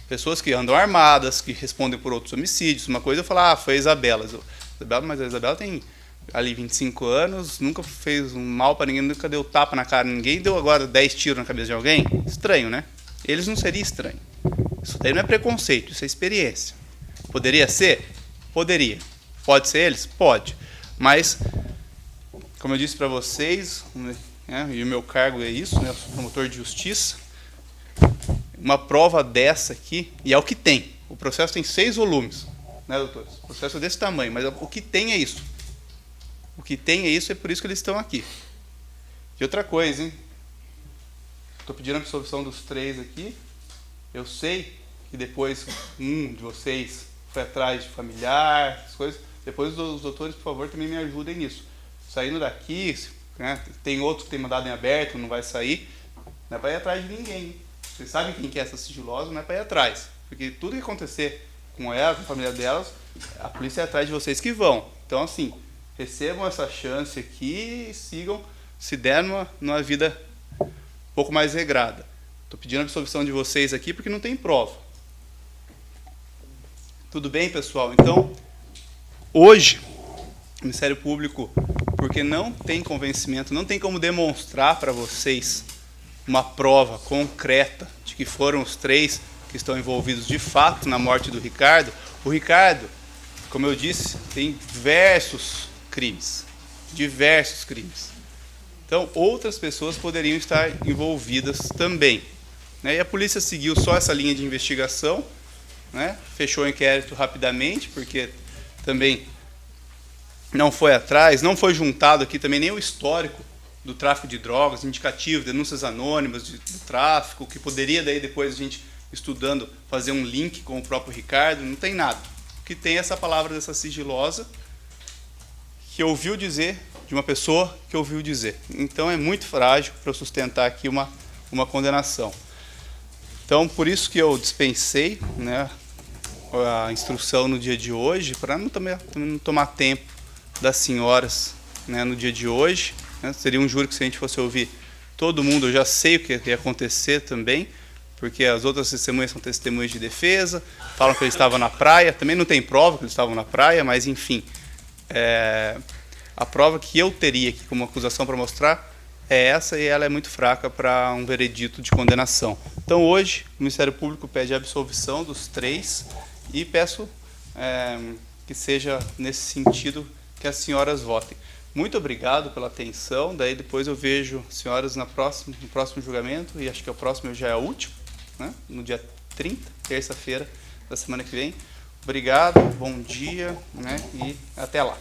Pessoas que andam armadas, que respondem por outros homicídios. Uma coisa eu falar, foi a Isabela. Mas a Isabela tem ali 25 anos, nunca fez um mal para ninguém, nunca deu tapa na cara de ninguém, deu agora 10 tiros na cabeça de alguém. Estranho, né? Eles não seria estranho. Isso daí não é preconceito, isso é experiência. Poderia ser? Poderia. Pode ser eles? Pode. Mas, como eu disse para vocês, e o meu cargo é isso, né? Eu sou promotor de justiça. Uma prova dessa aqui, e é o que tem. O processo tem 6 volumes, né, doutores? O processo é desse tamanho, mas o que tem é isso. O que tem é isso, é por isso que eles estão aqui. E outra coisa, hein? Estou pedindo a absolvição dos 3 aqui. Eu sei que depois um de vocês foi atrás de familiar, as coisas. Depois os doutores, por favor, também me ajudem nisso. Saindo daqui, né, tem outro que tem mandado em aberto, não vai sair. Não é para ir atrás de ninguém. Vocês sabem quem que é essa sigilosa, não é para ir atrás. Porque tudo que acontecer com ela, com a família delas, a polícia é atrás de vocês que vão. Então, assim, recebam essa chance aqui e sigam, se der, numa vida um pouco mais regrada. Estou pedindo a absolvição de vocês aqui porque não tem prova. Tudo bem, pessoal? Então, hoje, o Ministério Público, porque não tem convencimento, não tem como demonstrar para vocês uma prova concreta de que foram os 3 que estão envolvidos de fato na morte do Ricardo. O Ricardo, como eu disse, tem diversos crimes. Diversos crimes. Então, outras pessoas poderiam estar envolvidas também. E a polícia seguiu só essa linha de investigação, né? Fechou o inquérito rapidamente, porque também não foi atrás, não foi juntado aqui também nem o histórico do tráfico de drogas, indicativo, denúncias anônimas do tráfico, que poderia daí depois a gente, estudando, fazer um link com o próprio Ricardo, não tem nada. O que tem é essa palavra dessa sigilosa, que ouviu dizer, de uma pessoa que ouviu dizer. Então é muito frágil para sustentar aqui uma condenação. Então, por isso que eu dispensei, né, a instrução no dia de hoje, para não tomar tempo das senhoras, né, no dia de hoje. Né? Seria um júri que, se a gente fosse ouvir todo mundo, eu já sei o que ia acontecer também, porque as outras testemunhas são testemunhas de defesa, falam que eles estavam na praia, também não tem prova que eles estavam na praia, mas enfim, a prova que eu teria aqui como acusação para mostrar é essa, e ela é muito fraca para um veredito de condenação. Então hoje o Ministério Público pede a absolvição dos 3 e peço que seja nesse sentido que as senhoras votem. Muito obrigado pela atenção, daí depois eu vejo as senhoras no próximo julgamento, e acho que o próximo já é o último, né? No dia 30, terça-feira da semana que vem. Obrigado, bom dia, né? E até lá.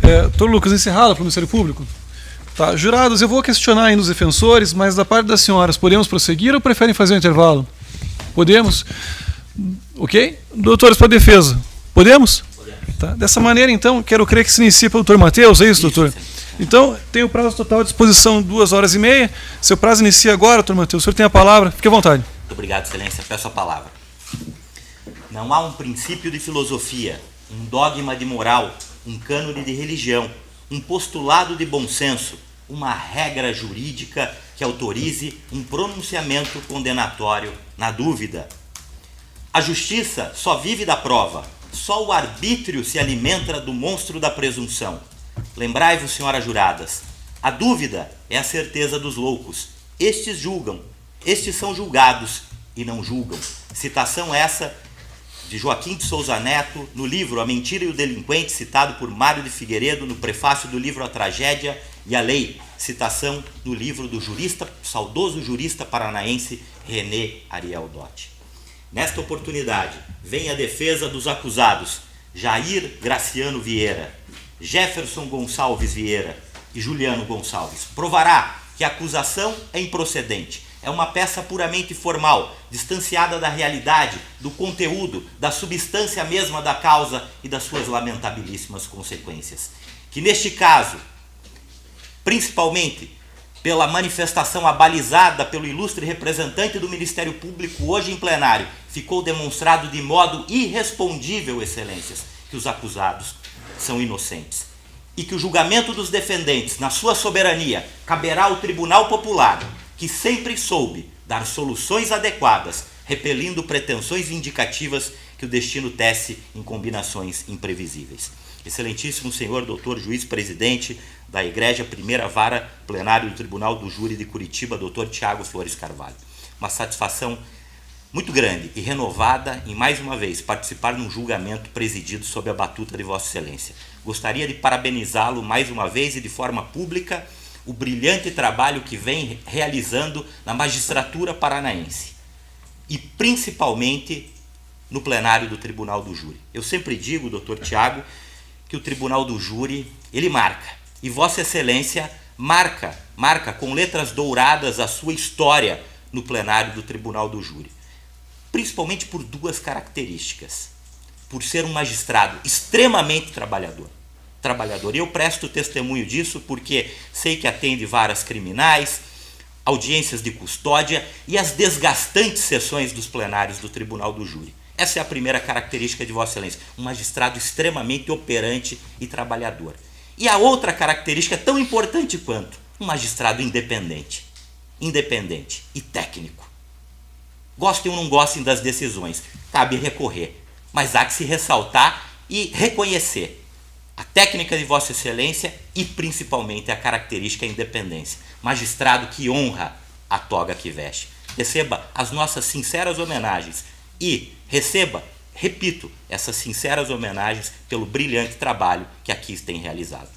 Doutor Lucas, encerrado para o Ministério Público? Tá, jurados, eu vou questionar ainda os defensores, mas da parte das senhoras, podemos prosseguir ou preferem fazer um intervalo? Podemos? Ok? Doutores para a defesa, podemos? Tá. Dessa maneira, então, quero crer que se inicie pelo doutor Matheus, é isso, doutor? Então, tem o prazo total à disposição, 2h30. Seu prazo inicia agora, doutor Matheus. O senhor tem a palavra, fique à vontade. Muito obrigado, excelência. Peço a palavra. Não há um princípio de filosofia, um dogma de moral, um cânone de religião, um postulado de bom senso, uma regra jurídica que autorize um pronunciamento condenatório na dúvida. A justiça só vive da prova. Só o arbítrio se alimenta do monstro da presunção. Lembrai-vos, senhoras juradas, a dúvida é a certeza dos loucos. Estes julgam, estes são julgados e não julgam. Citação essa de Joaquim de Souza Neto, no livro A Mentira e o Delinquente, citado por Mário de Figueiredo no prefácio do livro A Tragédia e a Lei. Citação do livro do saudoso jurista paranaense René Ariel Dotti. Nesta oportunidade, vem a defesa dos acusados Jair Graciano Vieira, Jefferson Gonçalves Vieira e Juliano Gonçalves. Provará que a acusação é improcedente. É uma peça puramente formal, distanciada da realidade, do conteúdo, da substância mesma da causa e das suas lamentabilíssimas consequências. Que neste caso, principalmente pela manifestação abalizada pelo ilustre representante do Ministério Público hoje em plenário, ficou demonstrado de modo irrespondível, excelências, que os acusados são inocentes. E que o julgamento dos defendentes, na sua soberania, caberá ao Tribunal Popular, que sempre soube dar soluções adequadas, repelindo pretensões vindicativas que o destino tece em combinações imprevisíveis. Excelentíssimo senhor doutor juiz presidente da Igreja Primeira Vara Plenário do Tribunal do Júri de Curitiba, doutor Tiago Flores Carvalho. Uma satisfação muito grande e renovada em, mais uma vez, participar de um julgamento presidido sob a batuta de Vossa Excelência. Gostaria de parabenizá-lo mais uma vez e de forma pública o brilhante trabalho que vem realizando na magistratura paranaense e principalmente no plenário do Tribunal do Júri. Eu sempre digo, doutor Tiago, que o Tribunal do Júri, ele marca, e Vossa Excelência marca com letras douradas a sua história no plenário do Tribunal do Júri, principalmente por duas características: por ser um magistrado extremamente trabalhador. E eu presto testemunho disso porque sei que atende varas criminais, audiências de custódia e as desgastantes sessões dos plenários do Tribunal do Júri. Essa é a primeira característica de Vossa Excelência, um magistrado extremamente operante e trabalhador. E a outra característica, tão importante quanto, um magistrado independente e técnico. Gostem ou não gostem das decisões, cabe recorrer, mas há que se ressaltar e reconhecer a técnica de Vossa Excelência e principalmente a característica independência. Magistrado que honra a toga que veste. Receba as nossas sinceras homenagens e receba, repito, essas sinceras homenagens pelo brilhante trabalho que aqui tem realizado.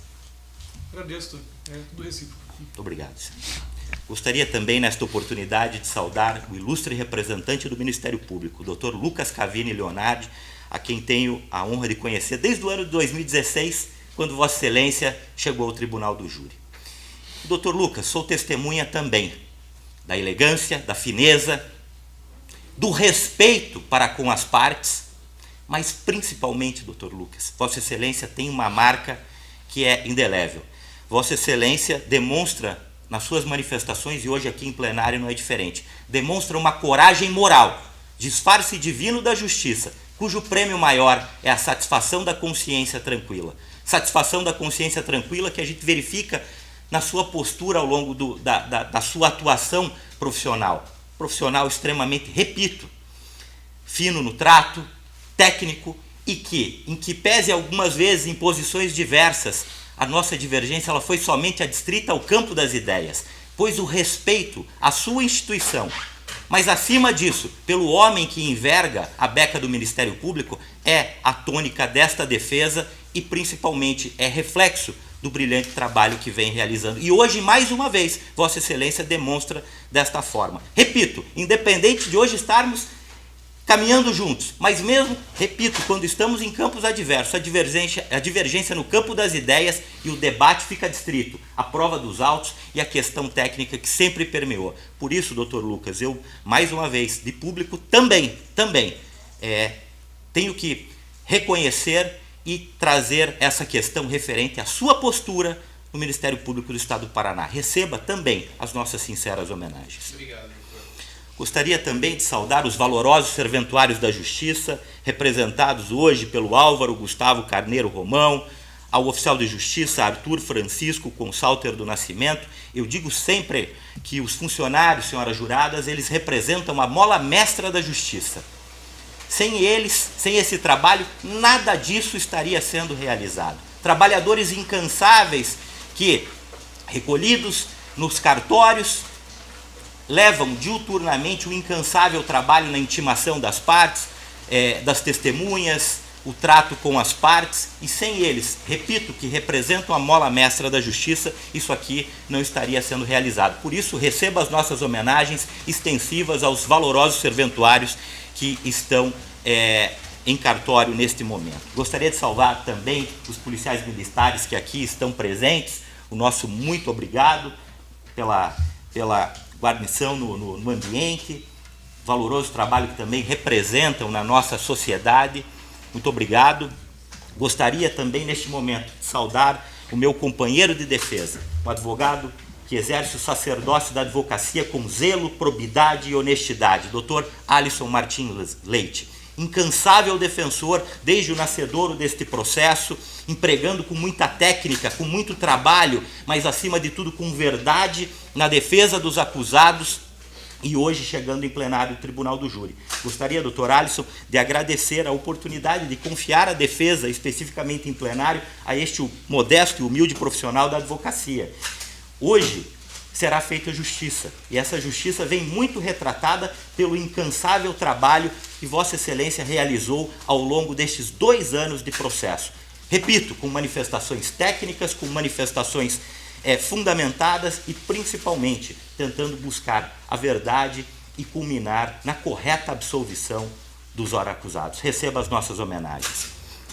Agradeço, é tudo recíproco. Muito obrigado, senhor. Gostaria também, nesta oportunidade, de saudar o ilustre representante do Ministério Público, o Dr. Lucas Cavini Leonardi, a quem tenho a honra de conhecer desde o ano de 2016, quando Vossa Excelência chegou ao Tribunal do Júri. Dr. Lucas, sou testemunha também da elegância, da fineza, do respeito para com as partes, mas principalmente, Dr. Lucas, Vossa Excelência tem uma marca que é indelével. Vossa Excelência demonstra nas suas manifestações, e hoje aqui em plenário não é diferente, demonstra uma coragem moral, disfarce divino da justiça, cujo prêmio maior é a satisfação da consciência tranquila. Satisfação da consciência tranquila que a gente verifica na sua postura ao longo da sua atuação profissional. Profissional extremamente, repito, fino no trato, técnico, e que, em que pese algumas vezes em posições diversas, a nossa divergência ela foi somente adstrita ao campo das ideias, pois o respeito à sua instituição, mas acima disso, pelo homem que enverga a beca do Ministério Público, é a tônica desta defesa e principalmente é reflexo do brilhante trabalho que vem realizando. E hoje, mais uma vez, Vossa Excelência demonstra desta forma. Repito, independente de hoje estarmos caminhando juntos, mas mesmo, repito, quando estamos em campos adversos, a divergência no campo das ideias e o debate fica distrito, a prova dos autos e a questão técnica que sempre permeou. Por isso, doutor Lucas, eu, mais uma vez, de público, também tenho que reconhecer e trazer essa questão referente à sua postura no Ministério Público do Estado do Paraná. Receba também as nossas sinceras homenagens. Obrigado. Gostaria também de saudar os valorosos serventuários da Justiça, representados hoje pelo Álvaro Gustavo Carneiro Romão, ao oficial de Justiça Arthur Francisco Consalter do Nascimento. Eu digo sempre que os funcionários, senhoras juradas, eles representam a mola mestra da Justiça. Sem eles, sem esse trabalho, nada disso estaria sendo realizado. Trabalhadores incansáveis que, recolhidos nos cartórios, levam diuturnamente o incansável trabalho na intimação das partes, das testemunhas, o trato com as partes, e sem eles, repito, que representam a mola mestra da justiça, isso aqui não estaria sendo realizado. Por isso, receba as nossas homenagens extensivas aos valorosos serventuários que estão em cartório neste momento. Gostaria de saudar também os policiais militares que aqui estão presentes, o nosso muito obrigado pela guarnição no ambiente, valoroso trabalho que também representam na nossa sociedade. Muito obrigado. Gostaria também, neste momento, de saudar o meu companheiro de defesa, um advogado que exerce o sacerdócio da advocacia com zelo, probidade e honestidade, Dr. Alisson Martins Leite, incansável defensor desde o nascedouro deste processo, empregando com muita técnica, com muito trabalho, mas acima de tudo com verdade na defesa dos acusados, e hoje chegando em plenário do Tribunal do Júri. Gostaria, doutor Alisson, de agradecer a oportunidade de confiar a defesa, especificamente em plenário, a este modesto e humilde profissional da advocacia. Hoje será feita justiça, e essa justiça vem muito retratada pelo incansável trabalho que Vossa Excelência realizou ao longo destes 2 anos de processo. Repito, com manifestações técnicas, com manifestações fundamentadas e, principalmente, tentando buscar a verdade e culminar na correta absolvição dos ora acusados. Receba as nossas homenagens.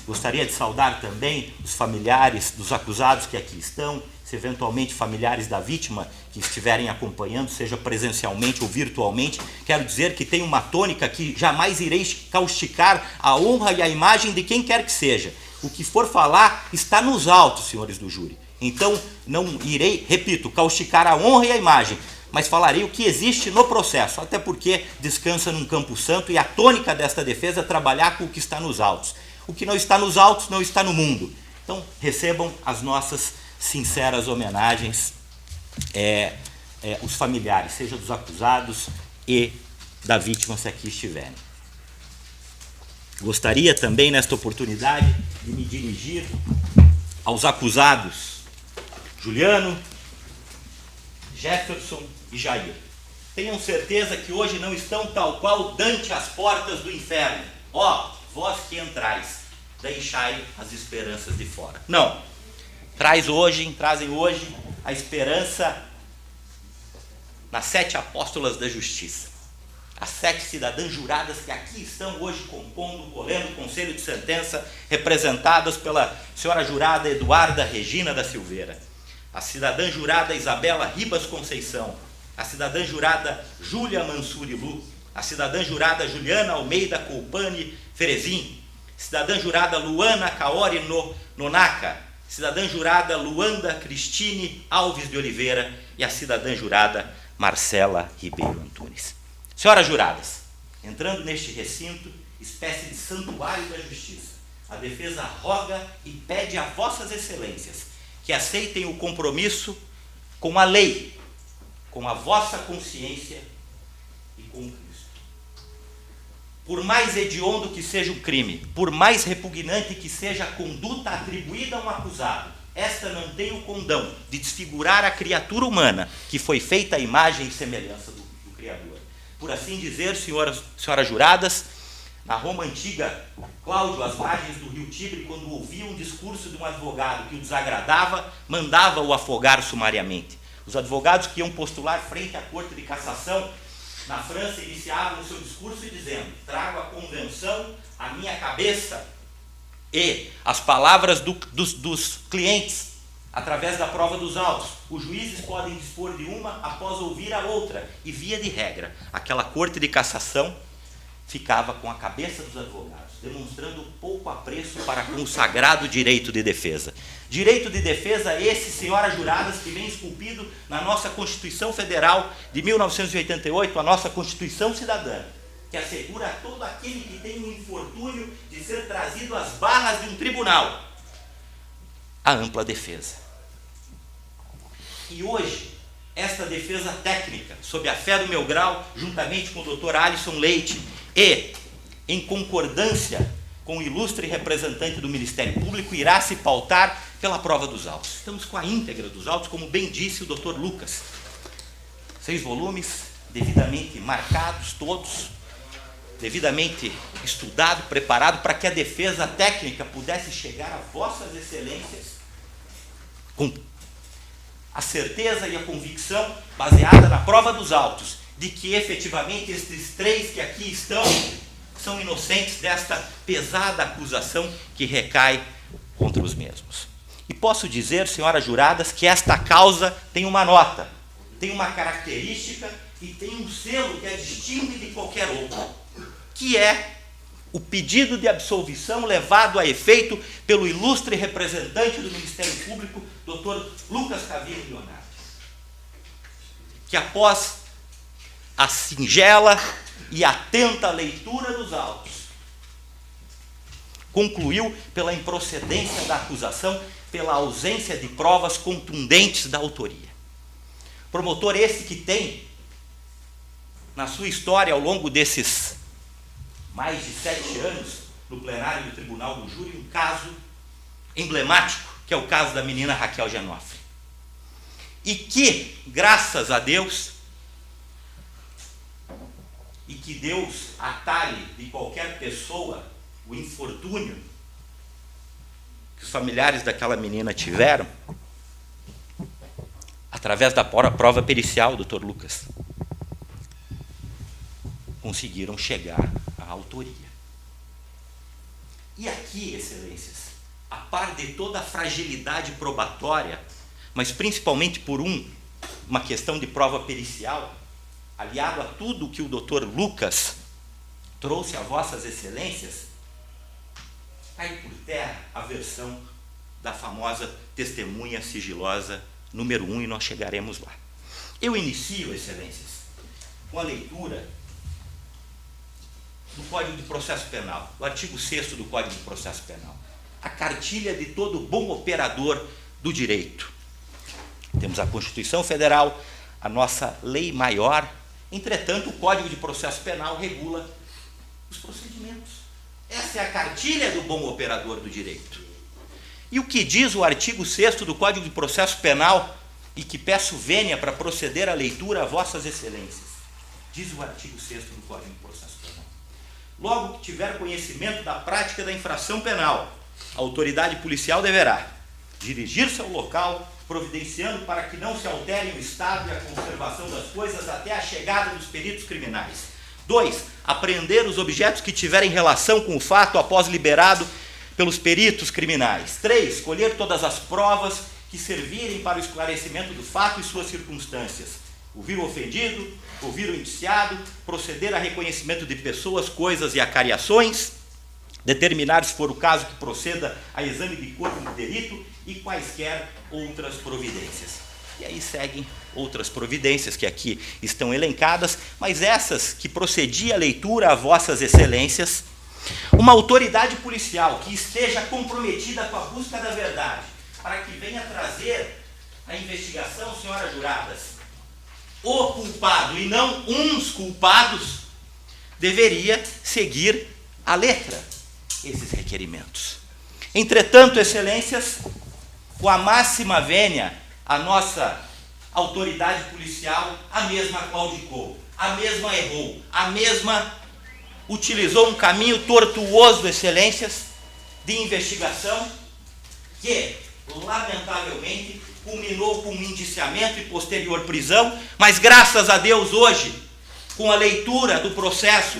Gostaria de saudar também os familiares dos acusados que aqui estão, se eventualmente familiares da vítima que estiverem acompanhando, seja presencialmente ou virtualmente. Quero dizer que tem uma tônica que jamais irei causticar a honra e a imagem de quem quer que seja. O que for falar está nos autos, senhores do júri. Então, não irei, repito, causticar a honra e a imagem, mas falarei o que existe no processo, até porque descansa num campo santo e a tônica desta defesa é trabalhar com o que está nos autos. O que não está nos autos não está no mundo. Então, recebam as nossas sinceras homenagens, os familiares, seja dos acusados e da vítima, se aqui estiverem. Gostaria também, nesta oportunidade, de me dirigir aos acusados Juliano, Jefferson e Jair. Tenham certeza que hoje não estão tal qual Dante às portas do inferno. Ó, vós que entrais, deixai as esperanças de fora. Não. Trazem hoje a esperança nas 7 apóstolas da justiça. As 7 cidadãs juradas que aqui estão hoje compondo, colhendo o conselho de sentença, representadas pela senhora jurada Eduarda Regina da Silveira, a cidadã jurada Isabela Ribas Conceição, a cidadã jurada Júlia Mansurilu, a cidadã jurada Juliana Almeida Colpani Ferezin, cidadã jurada Luana Kaori Nonaka, cidadã jurada Luanda Cristine Alves de Oliveira e a cidadã jurada Marcela Ribeiro Antunes. Senhoras juradas, entrando neste recinto, espécie de santuário da justiça, a defesa roga e pede a vossas excelências que aceitem o compromisso com a lei, com a vossa consciência e com Cristo. Por mais hediondo que seja o crime, por mais repugnante que seja a conduta atribuída a um acusado, esta não tem o condão de desfigurar a criatura humana que foi feita à imagem e semelhança do Criador. Por assim dizer, senhoras juradas, na Roma antiga, Cláudio, às margens do rio Tibre, quando ouvia um discurso de um advogado que o desagradava, mandava-o afogar sumariamente. Os advogados que iam postular frente à Corte de Cassação na França iniciavam o seu discurso dizendo: trago a convenção à minha cabeça e as palavras dos clientes através da prova dos autos. Os juízes podem dispor de uma após ouvir a outra, e via de regra, aquela Corte de Cassação ficava com a cabeça dos advogados, demonstrando pouco apreço para com o sagrado direito de defesa. Direito de defesa esse, senhoras juradas, que vem esculpido na nossa Constituição Federal de 1988, a nossa Constituição Cidadã, que assegura a todo aquele que tem o infortúnio de ser trazido às barras de um tribunal a ampla defesa. E hoje, esta defesa técnica, sob a fé do meu grau, juntamente com o Dr. Alisson Leite, e em concordância com o ilustre representante do Ministério Público, irá se pautar pela prova dos autos. Estamos com a íntegra dos autos, como bem disse o Dr. Lucas. 6 volumes, devidamente marcados todos, devidamente estudado, preparado, para que a defesa técnica pudesse chegar a vossas excelências com a certeza e a convicção baseada na prova dos autos, de que efetivamente estes 3 que aqui estão são inocentes desta pesada acusação que recai contra os mesmos. E posso dizer, senhoras juradas, que esta causa tem uma nota, tem uma característica e tem um selo que a distingue de qualquer outra, que é o pedido de absolvição levado a efeito pelo ilustre representante do Ministério Público, Dr. Lucas Cavillo Leonardo, que após a singela e atenta leitura dos autos, concluiu pela improcedência da acusação, pela ausência de provas contundentes da autoria. Promotor esse que tem, na sua história, ao longo desses mais de 7 anos, no plenário do Tribunal do Júri, um caso emblemático, que é o caso da menina Raquel Genofre. E que, graças a Deus, e que Deus atalhe de qualquer pessoa o infortúnio que os familiares daquela menina tiveram, através da prova pericial, Dr. Lucas, conseguiram chegar à autoria. E aqui, excelências, a par de toda a fragilidade probatória, mas principalmente por uma questão de prova pericial, aliado a tudo que o Dr. Lucas trouxe a vossas excelências, cai por terra a versão da famosa testemunha sigilosa número 1, e nós chegaremos lá. Eu inicio, excelências, com a leitura do Código de Processo Penal, o artigo 6º do Código de Processo Penal, a cartilha de todo bom operador do direito. Temos a Constituição Federal, a nossa lei maior. Entretanto, o Código de Processo Penal regula os procedimentos. Essa é a cartilha do bom operador do direito. E o que diz o artigo 6º do Código de Processo Penal, e que peço vênia para proceder à leitura a vossas excelências? Diz o artigo 6º do Código de Processo Penal: logo que tiver conhecimento da prática da infração penal, a autoridade policial deverá dirigir-se ao local, providenciando para que não se altere o estado e a conservação das coisas até a chegada dos peritos criminais. 2. Apreender os objetos que tiverem relação com o fato após liberado pelos peritos criminais. 3. Colher todas as provas que servirem para o esclarecimento do fato e suas circunstâncias. Ouvir o ofendido, ouvir o indiciado, proceder a reconhecimento de pessoas, coisas e acariações, determinar, se for o caso, que proceda a exame de corpo de delito e quaisquer outras providências. E aí seguem outras providências que aqui estão elencadas, mas essas que procedia a leitura a vossas excelências, uma autoridade policial que esteja comprometida com a busca da verdade, para que venha trazer a investigação, senhoras juradas, o culpado e não uns culpados, deveria seguir à letra esses requerimentos. Entretanto, excelências, com a máxima vênia, a nossa autoridade policial, a mesma claudicou, a mesma errou, a mesma utilizou um caminho tortuoso, excelências, de investigação, que, lamentavelmente, culminou com um indiciamento e posterior prisão, mas graças a Deus hoje, com a leitura do processo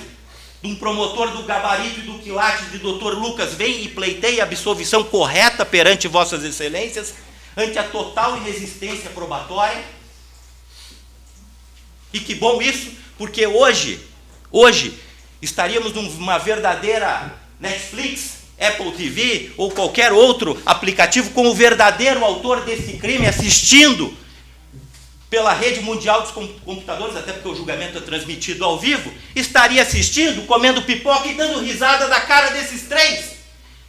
de um promotor do gabarito e do quilate de Dr. Lucas, vem e pleiteia a absolvição correta perante vossas excelências, ante a total inexistência probatória. E que bom isso, porque hoje estaríamos numa verdadeira Netflix, Apple TV ou qualquer outro aplicativo com o verdadeiro autor desse crime assistindo pela rede mundial dos computadores, até porque o julgamento é transmitido ao vivo, estaria assistindo, comendo pipoca e dando risada da cara desses três,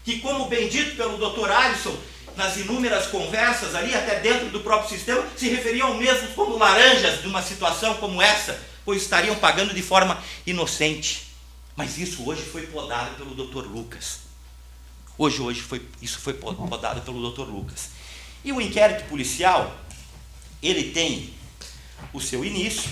que, como bem dito pelo Dr. Alisson, nas inúmeras conversas ali, até dentro do próprio sistema, se referiam mesmo como laranjas de uma situação como essa, pois estariam pagando de forma inocente. Mas isso hoje foi podado pelo Dr. Lucas. Isso foi podado pelo Dr. Lucas. E o inquérito policial, ele tem o seu início,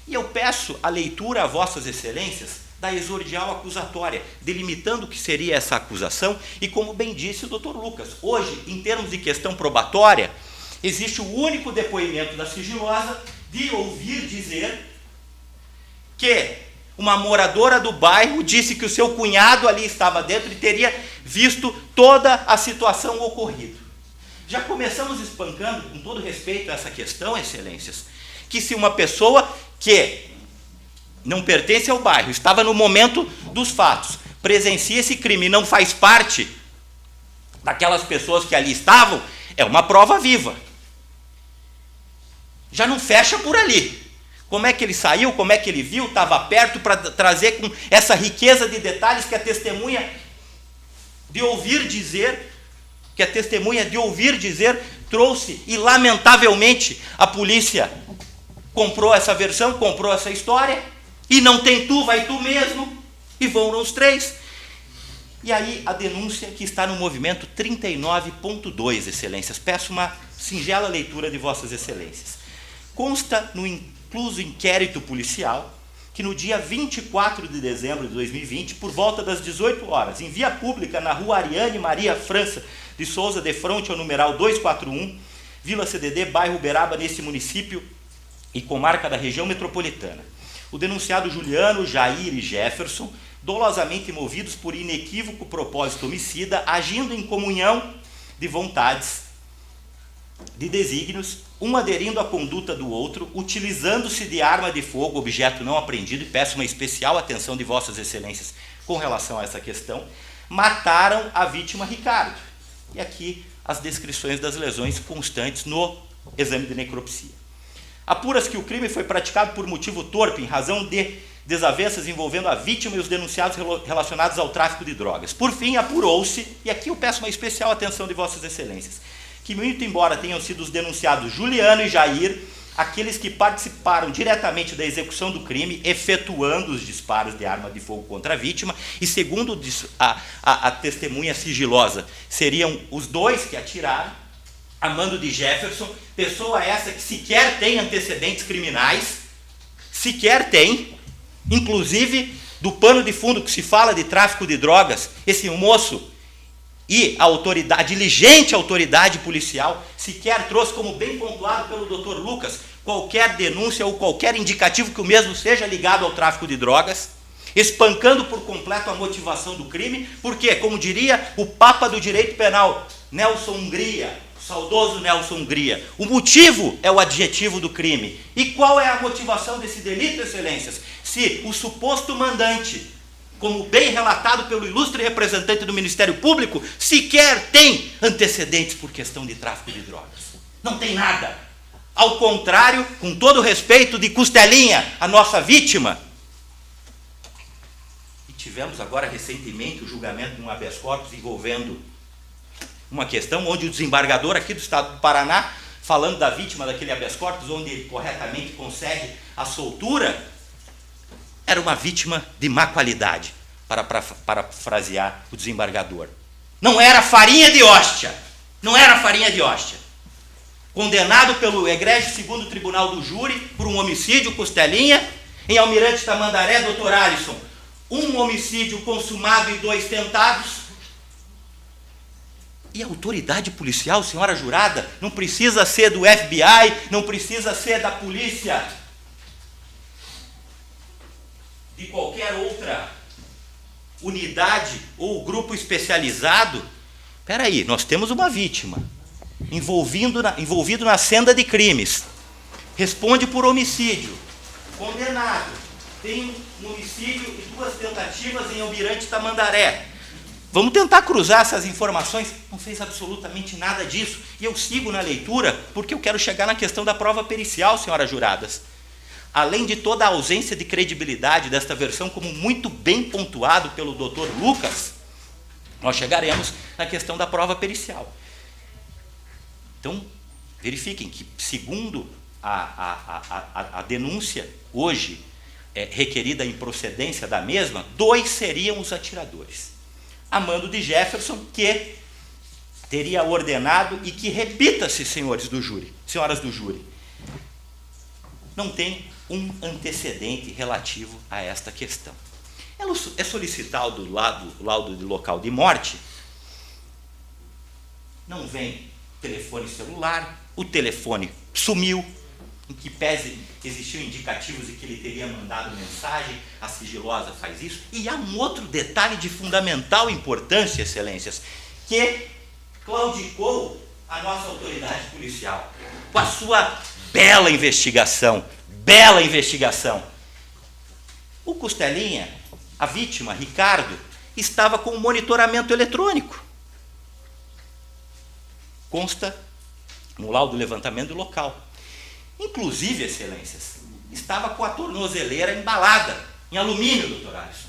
e eu peço a leitura a vossas excelências da exordial acusatória, delimitando o que seria essa acusação, e como bem disse o Dr. Lucas, hoje, em termos de questão probatória, existe o único depoimento da sigilosa de ouvir dizer que uma moradora do bairro disse que o seu cunhado ali estava dentro e teria visto toda a situação ocorrida. Já começamos espancando, com todo respeito a essa questão, excelências, que se uma pessoa que não pertence ao bairro, estava no momento dos fatos, presencia esse crime e não faz parte daquelas pessoas que ali estavam, é uma prova viva. Já não fecha por ali. Como é que ele saiu, como é que ele viu, estava perto, para trazer com essa riqueza de detalhes que a testemunha de ouvir dizer, trouxe, e lamentavelmente a polícia comprou essa versão, comprou essa história, e não tem tu, vai tu mesmo, e vão os três. E aí a denúncia que está no movimento 39.2, excelências. Peço uma singela leitura de vossas excelências. Consta no incluso inquérito policial que no dia 24 de dezembro de 2020, por volta das 18 horas, em via pública na rua Ariane Maria França de Souza, de fronte ao numeral 241, Vila CDD, bairro Uberaba, nesse município e comarca da região metropolitana, o denunciado Juliano, Jair e Jefferson, dolosamente movidos por inequívoco propósito homicida, agindo em comunhão de vontades, de desígnios, um aderindo à conduta do outro, utilizando-se de arma de fogo, objeto não apreendido, e peço uma especial atenção de vossas excelências com relação a essa questão, mataram a vítima Ricardo. E aqui as descrições das lesões constantes no exame de necropsia. Apura-se que o crime foi praticado por motivo torpe, em razão de desavenças envolvendo a vítima e os denunciados relacionados ao tráfico de drogas. Por fim, apurou-se, e aqui eu peço uma especial atenção de vossas excelências, que muito embora tenham sido os denunciados Juliano e Jair, aqueles que participaram diretamente da execução do crime, efetuando os disparos de arma de fogo contra a vítima, e segundo a testemunha sigilosa, seriam os dois que atiraram, a mando de Jefferson, pessoa essa que sequer tem antecedentes criminais, sequer tem, inclusive do pano de fundo que se fala de tráfico de drogas, esse moço e a diligente autoridade policial sequer trouxe, como bem pontuado pelo Dr. Lucas, qualquer denúncia ou qualquer indicativo que o mesmo seja ligado ao tráfico de drogas, espancando por completo a motivação do crime, porque, como diria o Papa do Direito Penal, Nelson Hungria, o saudoso Nelson Hungria, o motivo é o adjetivo do crime. E qual é a motivação desse delito, excelências? Se o suposto mandante, como bem relatado pelo ilustre representante do Ministério Público, sequer tem antecedentes por questão de tráfico de drogas. Não tem nada. Ao contrário, com todo o respeito, de Costelinha, a nossa vítima. E tivemos agora recentemente o julgamento de um habeas corpus envolvendo uma questão onde o desembargador aqui do estado do Paraná, falando da vítima daquele habeas corpus, onde ele corretamente concede a soltura, era uma vítima de má qualidade, para parafrasear o desembargador. Não era farinha de hóstia. Não era farinha de hóstia. Condenado pelo egrégio segundo Tribunal do Júri por um homicídio, Costelinha, em Almirante Tamandaré, doutor Alisson, um homicídio consumado e 2 tentados. E a autoridade policial, senhora jurada, não precisa ser do FBI, não precisa ser da polícia, de qualquer outra unidade ou grupo especializado. Espera aí, nós temos uma vítima envolvido na senda de crimes, responde por homicídio, condenado, tem um homicídio e 2 tentativas em Almirante Tamandaré. Vamos tentar cruzar essas informações. Não fez absolutamente nada disso. E eu sigo na leitura porque eu quero chegar na questão da prova pericial, senhoras juradas. Além de toda a ausência de credibilidade desta versão, como muito bem pontuado pelo Dr. Lucas, nós chegaremos na questão da prova pericial. Então, verifiquem que, segundo a denúncia hoje requerida em procedência da mesma, 2 seriam os atiradores. A mando de Jefferson, que teria ordenado, e que, repita-se, senhores do júri, senhoras do júri, não tem um antecedente relativo a esta questão. É solicitado o laudo de local de morte, não vem telefone celular, o telefone sumiu, em que pese existiam indicativos de que ele teria mandado mensagem, a sigilosa faz isso. E há um outro detalhe de fundamental importância, excelências, que claudicou a nossa autoridade policial com a sua bela investigação. O Costelinha, a vítima, Ricardo, estava com o monitoramento eletrônico. Consta no laudo do levantamento do local. Inclusive, excelências, estava com a tornozeleira embalada em alumínio, doutor Alisson,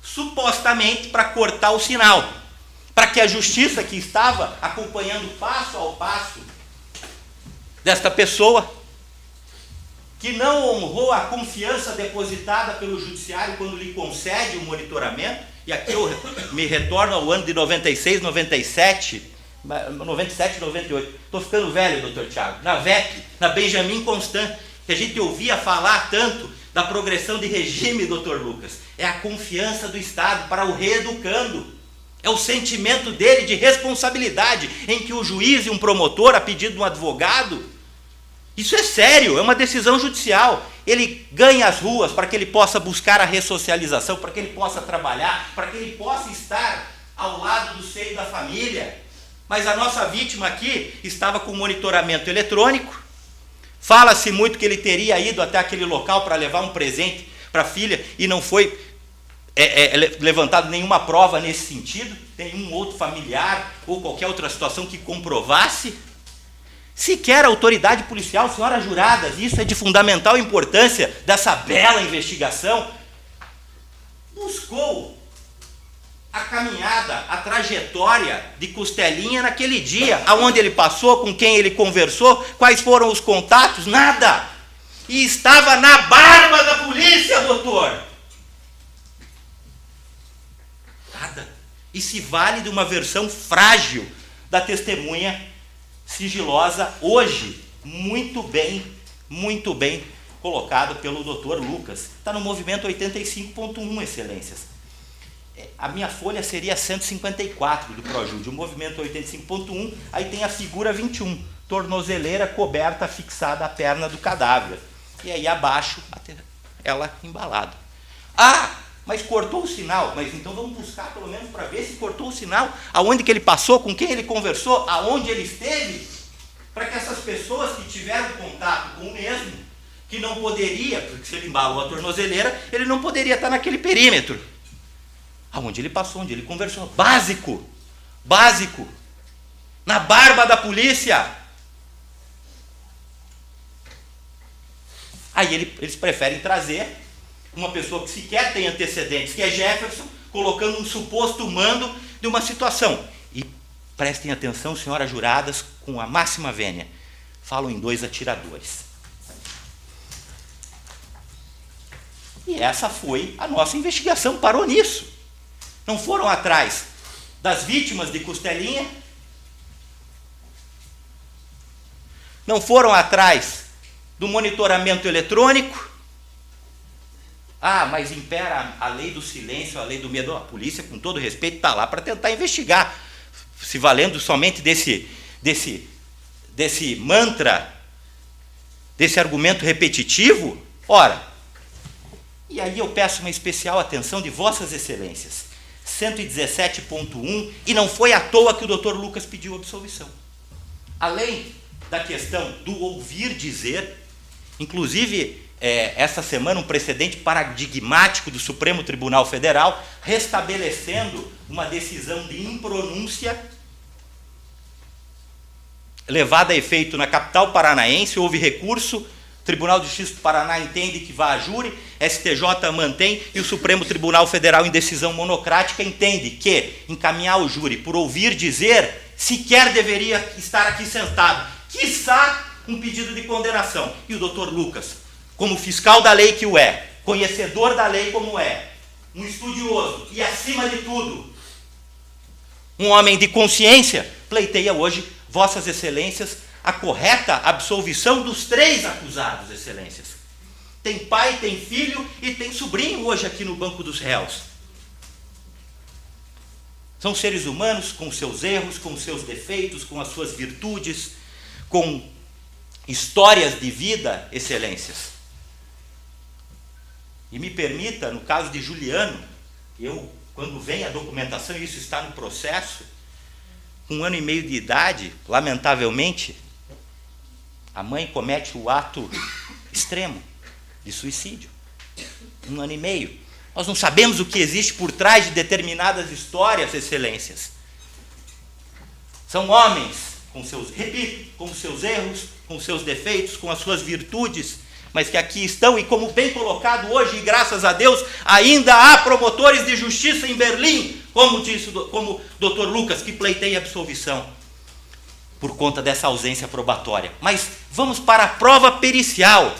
supostamente para cortar o sinal, para que a justiça, que estava acompanhando passo ao passo desta pessoa, que não honrou a confiança depositada pelo judiciário quando lhe concede o monitoramento, e aqui eu me retorno ao ano de 96, 97, 98. Estou ficando velho, doutor Tiago. Na VEP, na Benjamin Constant, que a gente ouvia falar tanto da progressão de regime, doutor Lucas. É a confiança do Estado para o reeducando. É o sentimento dele de responsabilidade, em que o juiz e um promotor, a pedido de um advogado, isso é sério, é uma decisão judicial. Ele ganha as ruas para que ele possa buscar a ressocialização, para que ele possa trabalhar, para que ele possa estar ao lado do seio da família. Mas a nossa vítima aqui estava com monitoramento eletrônico. Fala-se muito que ele teria ido até aquele local para levar um presente para a filha e não foi levantado nenhuma prova nesse sentido, nenhum outro familiar ou qualquer outra situação que comprovasse. Sequer a autoridade policial, senhoras juradas, isso é de fundamental importância dessa bela investigação, buscou a caminhada, a trajetória de Costelinha naquele dia, aonde ele passou, com quem ele conversou, quais foram os contatos, nada. E estava na barba da polícia, doutor. Nada. E se vale de uma versão frágil da testemunha sigilosa, hoje, muito bem colocado pelo doutor Lucas. Está no movimento 85.1, excelências. A minha folha seria 154 do Projúdio, o movimento 85.1, aí tem a figura 21, tornozeleira coberta, fixada à perna do cadáver. E aí abaixo, ela embalada. Ah, mas cortou o sinal. Mas então vamos buscar pelo menos para ver se cortou o sinal, aonde que ele passou, com quem ele conversou, aonde ele esteve, para que essas pessoas que tiveram contato com o mesmo, que não poderia, porque se ele embalou a tornozeleira, ele não poderia estar naquele perímetro. Aonde ele passou, onde ele conversou. Básico. Na barba da polícia. Aí eles preferem trazer uma pessoa que sequer tem antecedentes, que é Jefferson, colocando um suposto mando de uma situação. E prestem atenção, senhoras juradas, com a máxima vênia. Falam em 2 atiradores. E essa foi a nossa investigação, parou nisso. Não foram atrás das vítimas de Costelinha, não foram atrás do monitoramento eletrônico. Ah, mas impera a lei do silêncio, a lei do medo. A polícia, com todo respeito, está lá para tentar investigar, se valendo somente desse mantra, desse argumento repetitivo. Ora, e aí eu peço uma especial atenção de Vossas Excelências, 117.1, e não foi à toa que o Dr. Lucas pediu absolvição. Além da questão do ouvir dizer, inclusive, essa semana, um precedente paradigmático do Supremo Tribunal Federal, restabelecendo uma decisão de impronúncia levada a efeito na capital paranaense. Houve recurso, Tribunal de Justiça do Paraná entende que vai a júri, STJ mantém, e o Supremo Tribunal Federal, em decisão monocrática, entende que encaminhar o júri por ouvir dizer sequer deveria estar aqui sentado, quiçá um pedido de condenação. E o doutor Lucas, como fiscal da lei que o é, conhecedor da lei como é, um estudioso e, acima de tudo, um homem de consciência, pleiteia hoje, Vossas Excelências, a correta absolvição dos 3 acusados, Excelências. Tem pai, tem filho e tem sobrinho hoje aqui no banco dos réus. São seres humanos com seus erros, com seus defeitos, com as suas virtudes, com histórias de vida, Excelências. E me permita, no caso de Juliano, quando vem a documentação, e isso está no processo, com 1 ano e meio de idade, lamentavelmente, a mãe comete o ato extremo de suicídio. 1 ano e meio. Nós não sabemos o que existe por trás de determinadas histórias, Excelências. São homens com seus erros, com seus defeitos, com as suas virtudes, mas que aqui estão, e como bem colocado hoje, e graças a Deus, ainda há promotores de justiça em Berlim, como o Dr. Lucas, que pleiteia absolvição por conta dessa ausência probatória. Mas vamos para a prova pericial,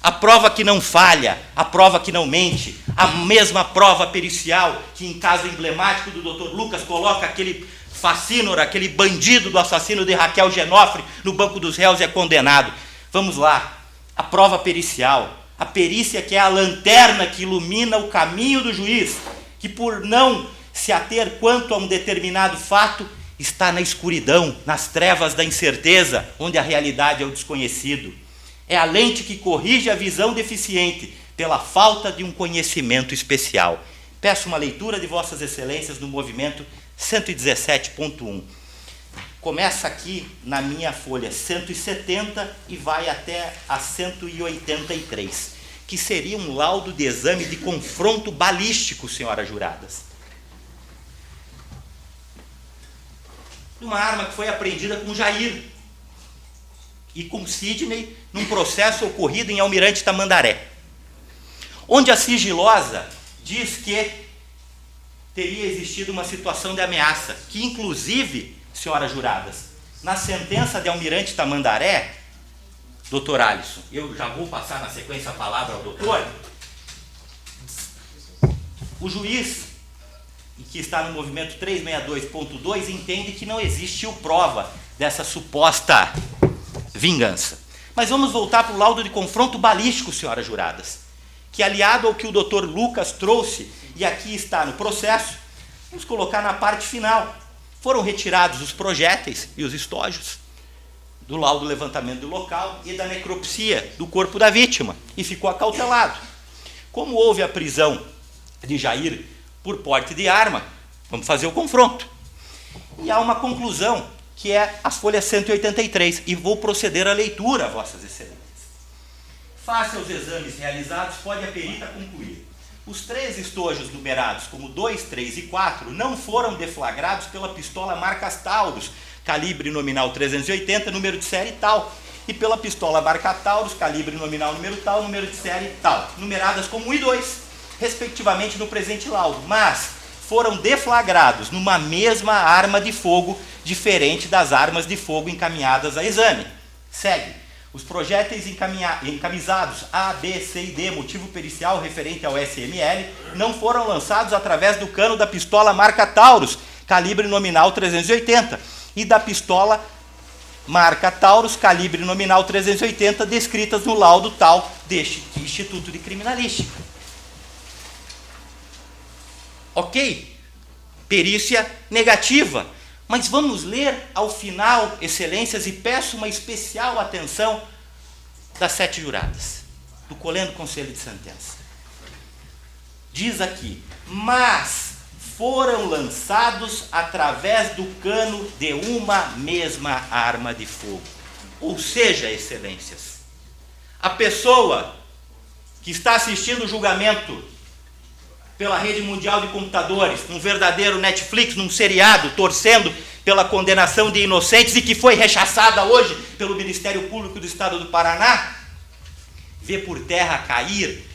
a prova que não falha, a prova que não mente, a mesma prova pericial que, em caso emblemático do Dr. Lucas, coloca aquele facínora, aquele bandido do assassino de Raquel Genofre no banco dos réus e é condenado. Vamos lá. A prova pericial, a perícia que é a lanterna que ilumina o caminho do juiz, que por não se ater quanto a um determinado fato, está na escuridão, nas trevas da incerteza, onde a realidade é o desconhecido. É a lente que corrige a visão deficiente, pela falta de um conhecimento especial. Peço uma leitura de Vossas Excelências no movimento 117.1. Começa aqui na minha folha 170 e vai até a 183, que seria um laudo de exame de confronto balístico, senhoras juradas. De uma arma que foi apreendida com Jair e com Sidney num processo ocorrido em Almirante Tamandaré, onde a sigilosa diz que teria existido uma situação de ameaça, que inclusive, senhoras juradas, na sentença de Almirante Tamandaré, doutor Alisson, eu já vou passar na sequência a palavra ao doutor, o juiz, que está no movimento 362.2, entende que não existiu prova dessa suposta vingança. Mas vamos voltar para o laudo de confronto balístico, senhoras juradas, que, aliado ao que o doutor Lucas trouxe, e aqui está no processo, vamos colocar na parte final. Foram retirados os projéteis e os estojos do laudo do levantamento do local e da necropsia do corpo da vítima, e ficou acautelado. Como houve a prisão de Jair por porte de arma, vamos fazer o confronto. E há uma conclusão, que é a folha 183, e vou proceder à leitura, Vossas Excelências. Face aos exames realizados, pode a perita concluir: os 3 estojos numerados como 2, 3 e 4 não foram deflagrados pela pistola marcas Taurus, calibre nominal 380, número de série tal, e pela pistola marca Taurus, calibre nominal número tal, número de série tal, numeradas como 1 e 2, respectivamente no presente laudo, mas foram deflagrados numa mesma arma de fogo, diferente das armas de fogo encaminhadas a exame. Segue. Os projéteis encamisados A, B, C e D, motivo pericial referente ao SML, não foram lançados através do cano da pistola marca Taurus, calibre nominal 380, e da pistola marca Taurus, calibre nominal 380, descritas no laudo tal deste Instituto de Criminalística. Ok? Perícia negativa. Mas vamos ler ao final, excelências, e peço uma especial atenção das 7 juradas, do Colendo Conselho de Sentença. Diz aqui, mas foram lançados através do cano de uma mesma arma de fogo. Ou seja, excelências, a pessoa que está assistindo o julgamento pela rede mundial de computadores, num verdadeiro Netflix, num seriado, torcendo pela condenação de inocentes e que foi rechaçada hoje pelo Ministério Público do Estado do Paraná, vê por terra cair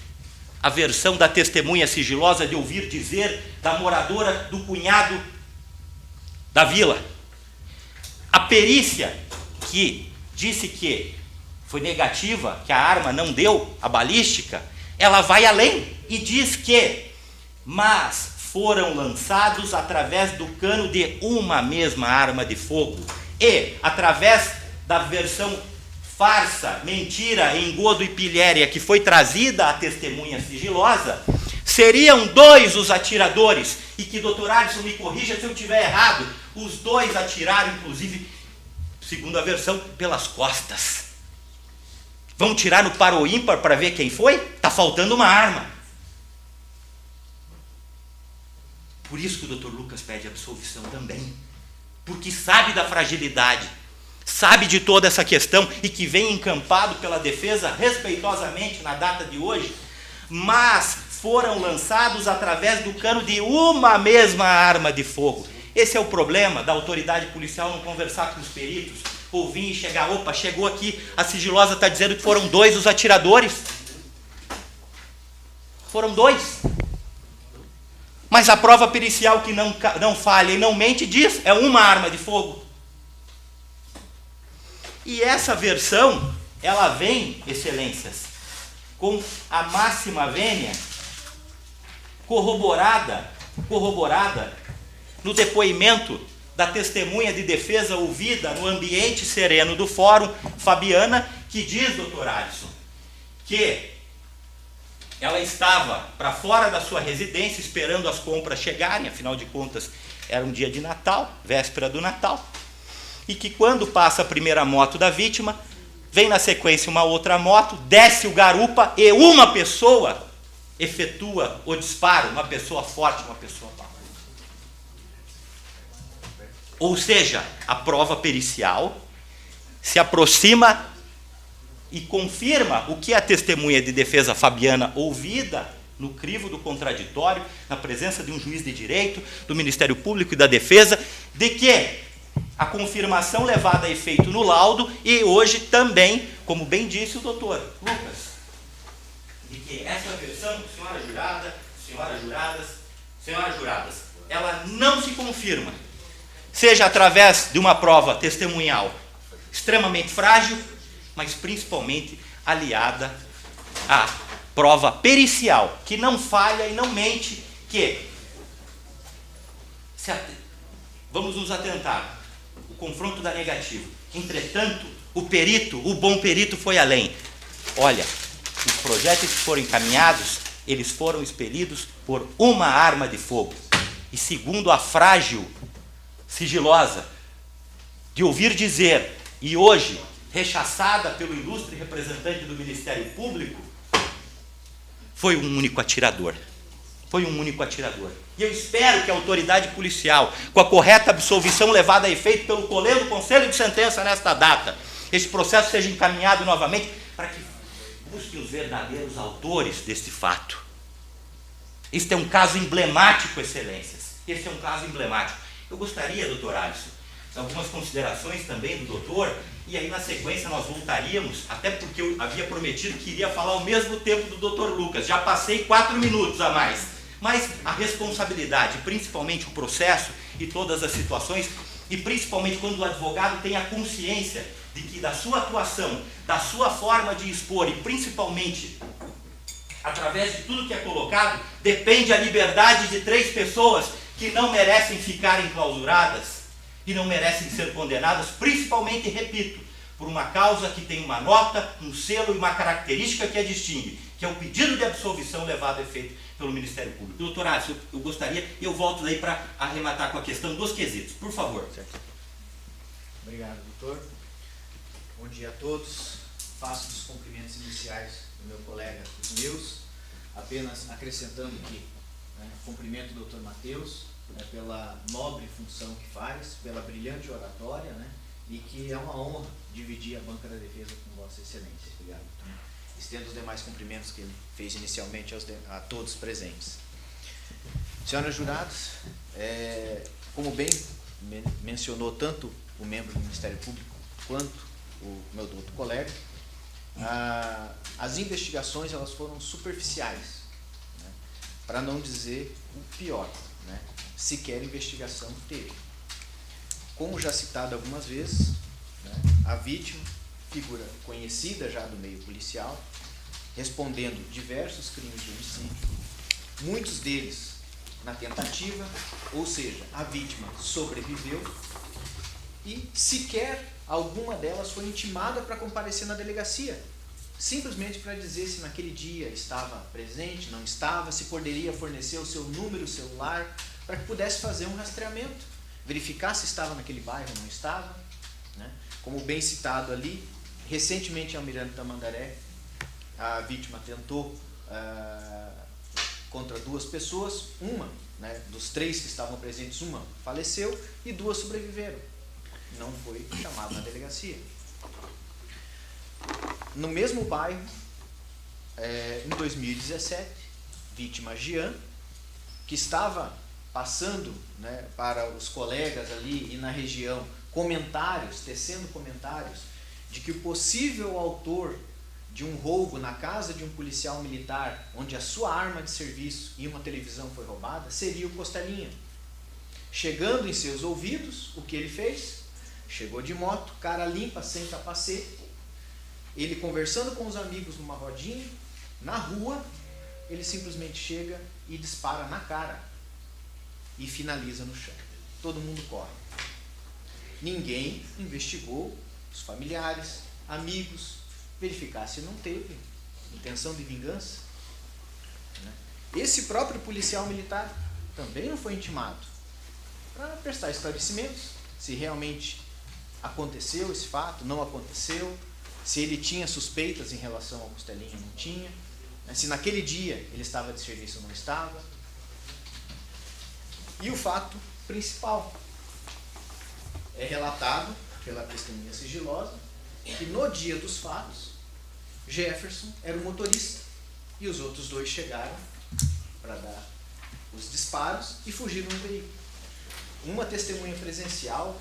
a versão da testemunha sigilosa de ouvir dizer da moradora do cunhado da vila. A perícia que disse que foi negativa, que a arma não deu a balística, ela vai além e diz que mas foram lançados através do cano de uma mesma arma de fogo e, através da versão farsa, mentira, engodo e pilhéria que foi trazida à testemunha sigilosa, seriam 2 os atiradores, e que, doutor Alisson, me corrija se eu estiver errado, os 2 atiraram, inclusive, segundo a versão, pelas costas. Vão tirar no par ou ímpar para ver quem foi? Está faltando uma arma. Por isso que o doutor Lucas pede absolvição também, porque sabe da fragilidade, sabe de toda essa questão e que vem encampado pela defesa respeitosamente na data de hoje, mas foram lançados através do cano de uma mesma arma de fogo. Esse é o problema da autoridade policial não conversar com os peritos, ouvir e chegar, opa, chegou aqui, a sigilosa está dizendo que foram 2 os atiradores. Foram 2. Mas a prova pericial que não falha e não mente diz, é uma arma de fogo. E essa versão, ela vem, excelências, com a máxima vênia corroborada no depoimento da testemunha de defesa ouvida no ambiente sereno do fórum, Fabiana, que diz, doutor Alisson, que ela estava para fora da sua residência esperando as compras chegarem, afinal de contas era um dia de Natal, véspera do Natal, e que quando passa a primeira moto da vítima, vem na sequência uma outra moto, desce o garupa e uma pessoa efetua o disparo, uma pessoa forte, uma pessoa parruda. Ou seja, a prova pericial se aproxima e confirma o que a testemunha de defesa Fabiana, ouvida no crivo do contraditório, na presença de um juiz de direito, do Ministério Público e da defesa, de que a confirmação levada a efeito no laudo e hoje também, como bem disse o doutor Lucas, de que essa versão, senhoras juradas, ela não se confirma, seja através de uma prova testemunhal extremamente frágil, mas principalmente aliada à prova pericial, que não falha e não mente, que, vamos nos atentar, o confronto da negativa. Entretanto, o bom perito foi além. Olha, os projetos que foram encaminhados, eles foram expelidos por uma arma de fogo. E segundo a frágil, sigilosa, de ouvir dizer, e hoje rechaçada pelo ilustre representante do Ministério Público, foi um único atirador. Foi um único atirador. E eu espero que a autoridade policial, com a correta absolvição levada a efeito pelo Colendo Conselho de Sentença nesta data, esse processo seja encaminhado novamente para que busque os verdadeiros autores deste fato. Este é um caso emblemático, excelências. Este é um caso emblemático. Eu gostaria, doutor Alisson, algumas considerações também do doutor, e aí na sequência nós voltaríamos, até porque eu havia prometido que iria falar ao mesmo tempo do doutor Lucas, já passei 4 minutos a mais, mas a responsabilidade, principalmente o processo e todas as situações, e principalmente quando o advogado tem a consciência de que da sua atuação, da sua forma de expor e principalmente através de tudo que é colocado, depende a liberdade de 3 pessoas que não merecem ficar enclausuradas e não merecem ser condenadas, principalmente, repito, por uma causa que tem uma nota, um selo e uma característica que a distingue, que é o pedido de absolvição levado a efeito pelo Ministério Público. Doutor Alisson, eu gostaria, e eu volto daí para arrematar com a questão dos quesitos, por favor. Obrigado, doutor. Bom dia a todos. Faço os cumprimentos iniciais do meu colega, os meus, apenas acrescentando que cumprimento o doutor Matheus pela nobre função que faz, pela brilhante oratória, e que é uma honra dividir a banca da defesa com Vossa Excelência. Obrigado. Estendo os demais cumprimentos que ele fez inicialmente a todos presentes. Senhoras jurados, como bem mencionou tanto o membro do Ministério Público quanto o meu outro colega, as investigações elas foram superficiais, para não dizer o pior, sequer investigação teve. Como já citado algumas vezes, a vítima, figura conhecida já do meio policial, respondendo diversos crimes de homicídio, muitos deles na tentativa, ou seja, a vítima sobreviveu e sequer alguma delas foi intimada para comparecer na delegacia, simplesmente para dizer se naquele dia estava presente, não estava, se poderia fornecer o seu número celular para que pudesse fazer um rastreamento, verificar se estava naquele bairro ou não estava. Como bem citado ali, recentemente em Almirante Tamandaré, a vítima tentou contra 2 pessoas, uma, dos 3 que estavam presentes, uma faleceu e 2 sobreviveram. Não foi chamado na delegacia. No mesmo bairro, em 2017, vítima Jean, que estava passando para os colegas ali e na região tecendo comentários de que o possível autor de um roubo na casa de um policial militar, onde a sua arma de serviço e uma televisão foi roubada, seria o Costelinha. Chegando em seus ouvidos, o que ele fez? Chegou de moto, cara limpa, sem capacete, ele conversando com os amigos numa rodinha, na rua, ele simplesmente chega e dispara na cara e finaliza no chão. Todo mundo corre. Ninguém investigou, os familiares, amigos, verificar se não teve intenção de vingança. Esse próprio policial militar também não foi intimado para prestar esclarecimentos se realmente aconteceu esse fato, não aconteceu, se ele tinha suspeitas em relação ao Costelinha, não tinha, se naquele dia ele estava de serviço ou não estava. E o fato principal é relatado pela testemunha sigilosa que no dia dos fatos, Jefferson era o motorista e os outros 2 chegaram para dar os disparos e fugiram no veículo. Uma testemunha presencial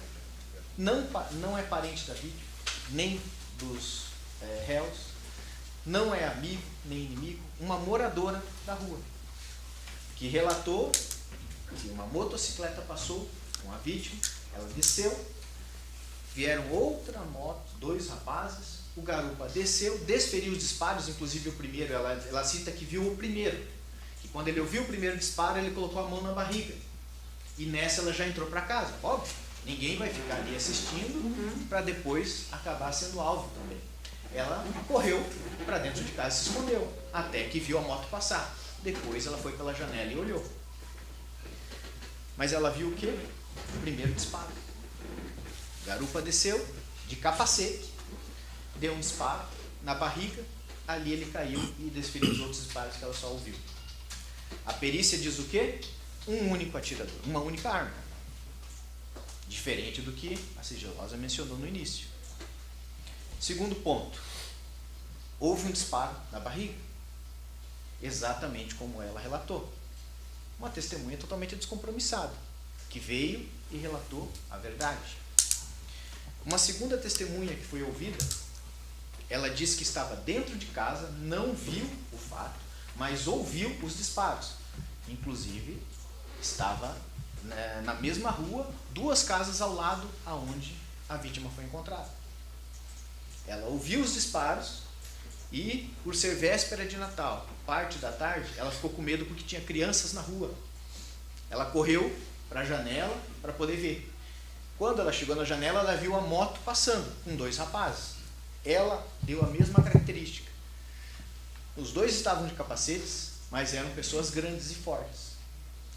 não é parente da vítima, nem dos réus, não é amigo nem inimigo, uma moradora da rua, que relatou que uma motocicleta passou com a vítima, ela desceu, vieram outra moto, 2 rapazes, o garupa desceu, desferiu os disparos, inclusive o primeiro, ela cita que viu o primeiro, que quando ele ouviu o primeiro disparo, ele colocou a mão na barriga, e nessa ela já entrou para casa, óbvio, ninguém vai ficar ali assistindo para depois acabar sendo alvo também. Ela correu para dentro de casa e se escondeu, até que viu a moto passar, depois ela foi pela janela e olhou. Mas ela viu o quê? O primeiro disparo. O garupa desceu de capacete, deu um disparo na barriga, ali ele caiu e desferiu os outros disparos que ela só ouviu. A perícia diz o quê? Um único atirador, uma única arma. Diferente do que a sigilosa mencionou no início. Segundo ponto, houve um disparo na barriga, exatamente como ela relatou. Uma testemunha totalmente descompromissada, que veio e relatou a verdade. Uma segunda testemunha que foi ouvida, ela disse que estava dentro de casa, não viu o fato, mas ouviu os disparos. Inclusive, estava na mesma rua, 2 casas ao lado aonde a vítima foi encontrada. Ela ouviu os disparos e, por ser véspera de Natal, parte da tarde, ela ficou com medo porque tinha crianças na rua. Ela correu para a janela para poder ver. Quando ela chegou na janela, ela viu a moto passando com 2 rapazes. Ela deu a mesma característica. Os 2 estavam de capacetes, mas eram pessoas grandes e fortes.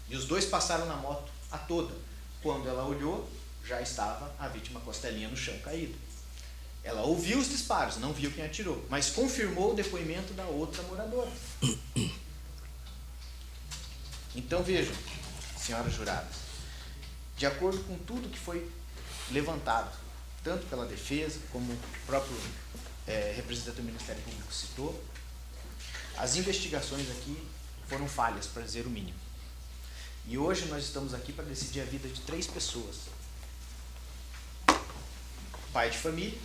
E os 2 passaram na moto a toda. Quando ela olhou, já estava a vítima costelinha no chão, caída. Ela ouviu os disparos, não viu quem atirou, mas confirmou o depoimento da outra moradora. Então vejam, senhoras juradas, de acordo com tudo que foi levantado, tanto pela defesa, como o próprio representante do Ministério Público citou, as investigações aqui foram falhas, para dizer o mínimo. E hoje nós estamos aqui para decidir a vida de 3 pessoas. Pai de família,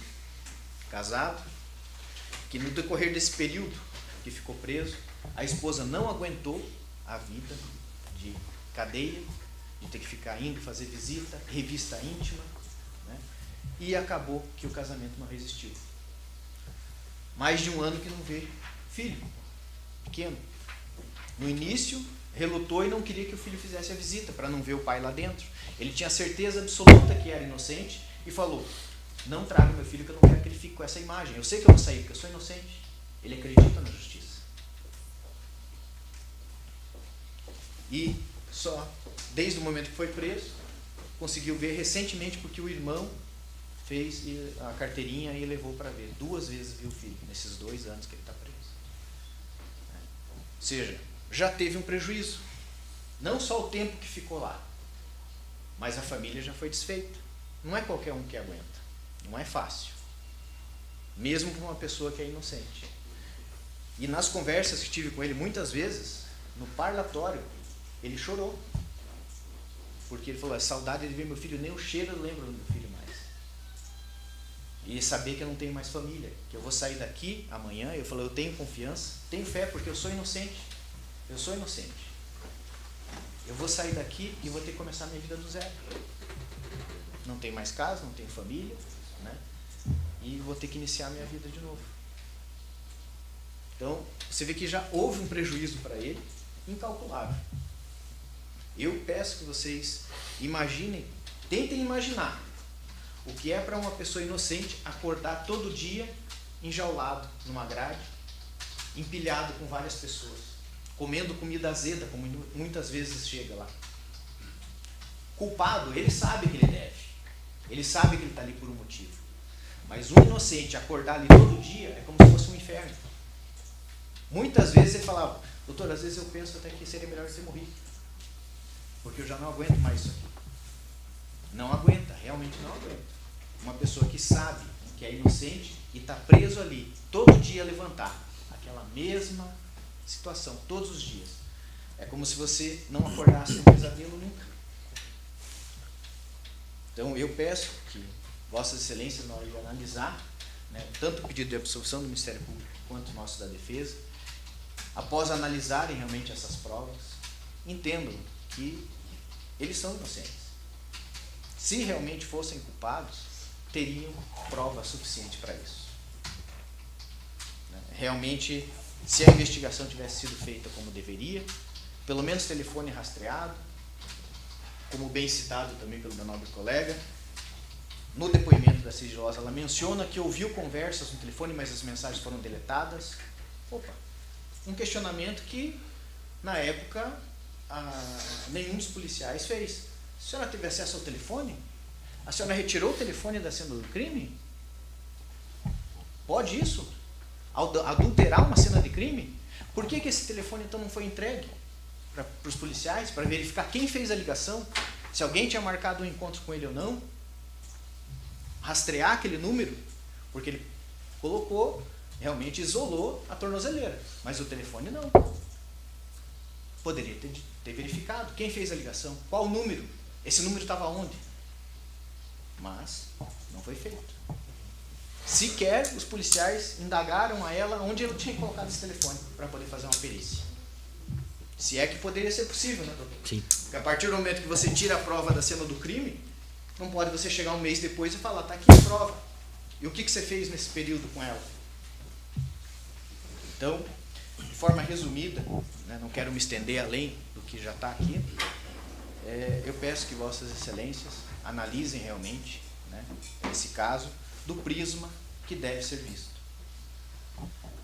casado, que no decorrer desse período que ficou preso, a esposa não aguentou a vida de cadeia, de ter que ficar indo fazer visita, revista íntima, né? E acabou que o casamento não resistiu. Mais de 1 ano que não vê filho, pequeno. No início, relutou e não queria que o filho fizesse a visita, para não ver o pai lá dentro. Ele tinha certeza absoluta que era inocente e falou: não traga meu filho, que eu não quero que ele fique com essa imagem. Eu sei que eu vou sair, porque eu sou inocente. Ele acredita na justiça. E só, desde o momento que foi preso, conseguiu ver recentemente, porque o irmão fez a carteirinha e levou para ver. 2 vezes viu o filho, nesses 2 anos que ele está preso. Ou seja, já teve um prejuízo. Não só o tempo que ficou lá, mas a família já foi desfeita. Não é qualquer um que aguenta. Não é fácil. Mesmo para uma pessoa que é inocente. E nas conversas que tive com ele, muitas vezes, no parlatório, ele chorou. Porque ele falou: a saudade de ver meu filho, nem o cheiro eu lembro do meu filho mais. E saber que eu não tenho mais família, que eu vou sair daqui amanhã. Eu falei: eu tenho confiança, tenho fé, porque eu sou inocente. Eu sou inocente. Eu vou sair daqui e vou ter que começar a minha vida do zero. Não tenho mais casa, não tenho família, né? E vou ter que iniciar a minha vida de novo. Então, você vê que já houve um prejuízo para ele incalculável. Eu peço que vocês imaginem, tentem imaginar o que é para uma pessoa inocente acordar todo dia enjaulado numa grade, empilhado com várias pessoas, comendo comida azeda, como muitas vezes chega lá. Culpado, ele sabe que ele deve. Ele sabe que ele está ali por um motivo. Mas um inocente acordar ali todo dia é como se fosse um inferno. Muitas vezes ele falava: doutor, às vezes eu penso até que seria melhor você morrer, porque eu já não aguento mais isso aqui. Não aguenta, realmente não aguenta. Uma pessoa que sabe que é inocente e está preso ali, todo dia levantar aquela mesma situação, todos os dias. É como se você não acordasse um pesadelo nunca. Então eu peço que Vossas Excelências, na hora de analisar, né, tanto o pedido de absolvição do Ministério Público quanto o nosso da defesa, após analisarem realmente essas provas, entendam que eles são inocentes. Se realmente fossem culpados, teriam prova suficiente para isso. Realmente, se a investigação tivesse sido feita como deveria, pelo menos telefone rastreado, como bem citado também pelo meu nobre colega, no depoimento da sigilosa, ela menciona que ouviu conversas no telefone, mas as mensagens foram deletadas. Opa, um questionamento que, na época, nenhum dos policiais fez. A senhora teve acesso ao telefone? A senhora retirou o telefone da cena do crime? Pode isso? Adulterar uma cena de crime? Por que esse telefone então não foi entregue para os policiais, para verificar quem fez a ligação, se alguém tinha marcado um encontro com ele ou não? Rastrear aquele número, porque ele colocou, realmente isolou a tornozeleira, mas o telefone não. Poderia ter verificado quem fez a ligação, qual o número, esse número estava onde? mas não foi feito. Sequer os policiais indagaram a ela onde ela tinha colocado esse telefone para poder fazer uma perícia. Se é que poderia ser possível, né, doutor? Sim. Porque a partir do momento que você tira a prova da cena do crime, não pode você chegar um mês depois e falar, tá aqui a prova. E o que você fez nesse período com ela? Então, de forma resumida, né, não quero me estender além do que já está aqui, eu peço que Vossas Excelências analisem realmente, né, esse caso do prisma que deve ser visto.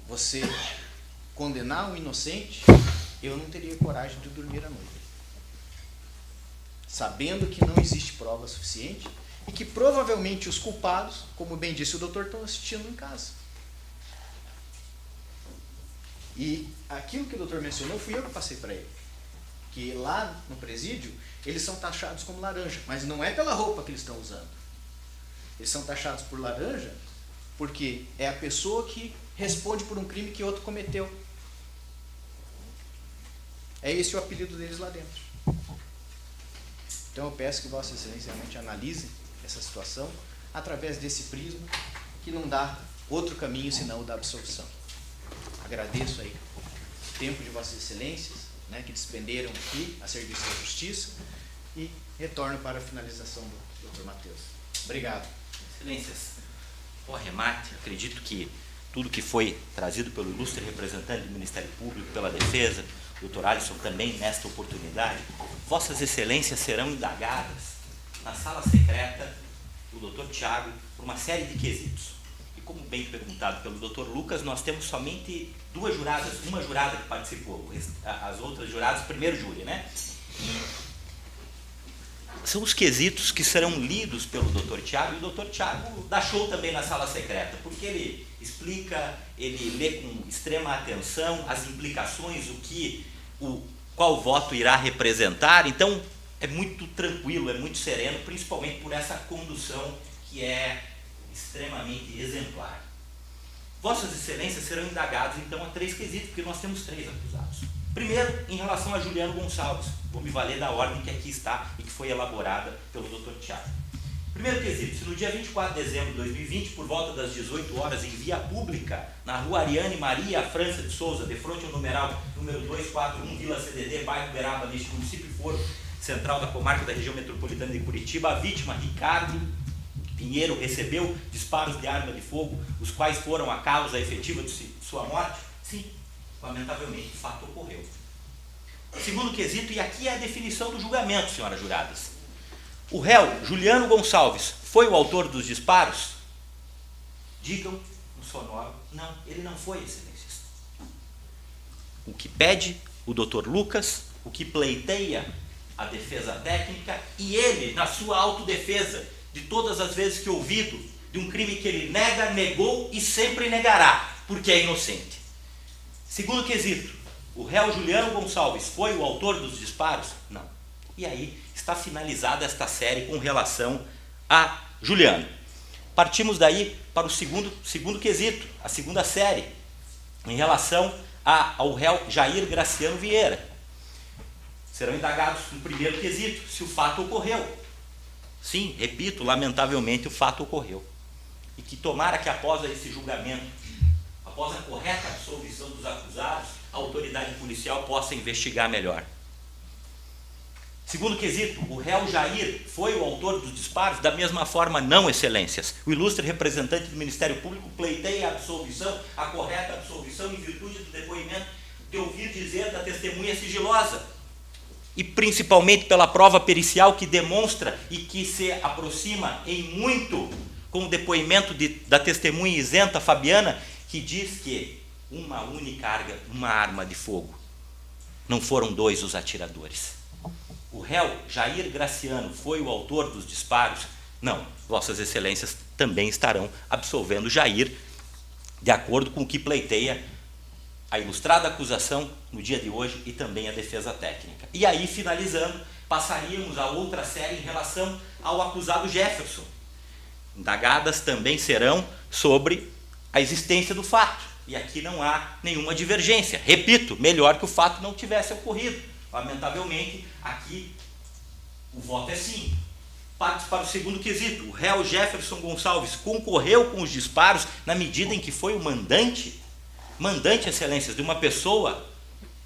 Você condenar um inocente, eu não teria coragem de dormir à noite, sabendo que não existe prova suficiente e que provavelmente os culpados, como bem disse o doutor, estão assistindo em casa. E aquilo que o doutor mencionou, fui eu que passei para ele. Que lá no presídio, eles são taxados como laranja, mas não é pela roupa que eles estão usando. Eles são taxados por laranja porque é a pessoa que responde por um crime que outro cometeu. É esse o apelido deles lá dentro. Então eu peço que Vossa Excelência realmente analisem essa situação através desse prisma que não dá outro caminho senão o da absolvição. Agradeço aí o tempo de Vossas Excelências, né, que despenderam aqui a serviço da Justiça, e retorno para a finalização do Dr. Matheus. Obrigado. Excelências, o arremate, acredito que tudo que foi trazido pelo ilustre representante do Ministério Público, pela defesa, o Dr. Alisson também nesta oportunidade, Vossas Excelências serão indagadas na sala secreta do Dr. Tiago por uma série de quesitos. E como bem perguntado pelo Dr. Lucas, nós temos somente duas juradas, uma jurada que participou, as outras juradas, primeiro júri, né? São os quesitos que serão lidos pelo Dr. Tiago, e o Dr. Tiago dá show também na sala secreta, porque ele explica, ele lê com extrema atenção as implicações, qual voto irá representar. Então é muito tranquilo, é muito sereno, principalmente por essa condução que é extremamente exemplar. Vossas Excelências serão indagados então a três quesitos, porque nós temos três acusados. Primeiro, em relação a Juliano Gonçalves, vou me valer da ordem que aqui está e que foi elaborada pelo Dr. Tiago. Primeiro quesito, se no dia 24 de dezembro de 2020, por volta das 18 horas, em via pública, na rua Ariane Maria França de Souza, de frente ao numeral número 241, Vila CDD, bairro Uberaba, neste município Foro Central da comarca da região metropolitana de Curitiba, a vítima, Ricardo Pinheiro, recebeu disparos de arma de fogo, os quais foram a causa efetiva de sua morte? Sim, lamentavelmente, o fato ocorreu. Segundo quesito, e aqui é a definição do julgamento, senhoras juradas. O réu, Juliano Gonçalves, foi o autor dos disparos? Digam no sonoro, não, ele não foi, Excelências. O que pede o Dr. Lucas, o que pleiteia a defesa técnica, e ele, na sua autodefesa, de todas as vezes que ouvido de um crime que ele nega, negou e sempre negará, porque é inocente. Segundo quesito, o réu Juliano Gonçalves foi o autor dos disparos? Não. E aí está finalizada esta série com relação a Juliano. Partimos daí para o segundo quesito, a segunda série, em relação ao réu Jair Graciano Vieira. Serão indagados no primeiro quesito, se o fato ocorreu. Sim, repito, lamentavelmente o fato ocorreu. E que tomara que após esse julgamento, após a correta absolvição dos acusados, a autoridade policial possa investigar melhor. Segundo quesito, o réu Jair foi o autor dos disparos? Da mesma forma, não, Excelências. O ilustre representante do Ministério Público pleiteia a absolvição, a correta absolvição, em virtude do depoimento de ouvir dizer da testemunha sigilosa. E principalmente pela prova pericial que demonstra e que se aproxima em muito com o depoimento da testemunha isenta Fabiana, que diz que uma única arma de fogo. Não foram dois os atiradores. O réu Jair Graciano foi o autor dos disparos? Não. Vossas Excelências também estarão absolvendo Jair, de acordo com o que pleiteia a ilustrada acusação no dia de hoje e também a defesa técnica. E aí, finalizando, passaríamos a outra série em relação ao acusado Jefferson. Indagadas também serão sobre a existência do fato. E aqui não há nenhuma divergência. Repito, melhor que o fato não tivesse ocorrido. Lamentavelmente, aqui o voto é sim. Parte para o segundo quesito. O réu Jefferson Gonçalves concorreu com os disparos na medida em que foi o mandante, excelências, de uma pessoa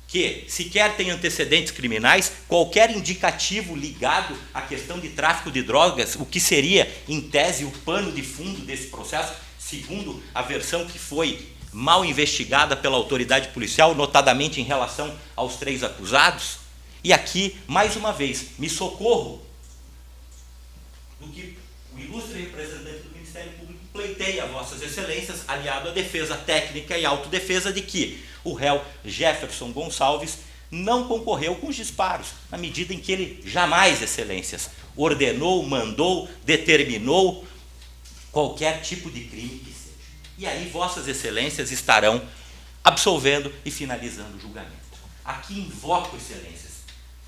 que sequer tem antecedentes criminais, qualquer indicativo ligado à questão de tráfico de drogas, o que seria, em tese, o pano de fundo desse processo, segundo a versão que foi mal investigada pela autoridade policial, notadamente em relação aos 3 acusados. E aqui, mais uma vez, me socorro do que o ilustre representante do Ministério Público pleiteia a vossas excelências, aliado à defesa técnica e autodefesa de que o réu Jefferson Gonçalves não concorreu com os disparos, na medida em que ele jamais, excelências, ordenou, mandou, determinou qualquer tipo de crime que seja. E aí vossas excelências estarão absolvendo e finalizando o julgamento. Aqui invoco, excelências,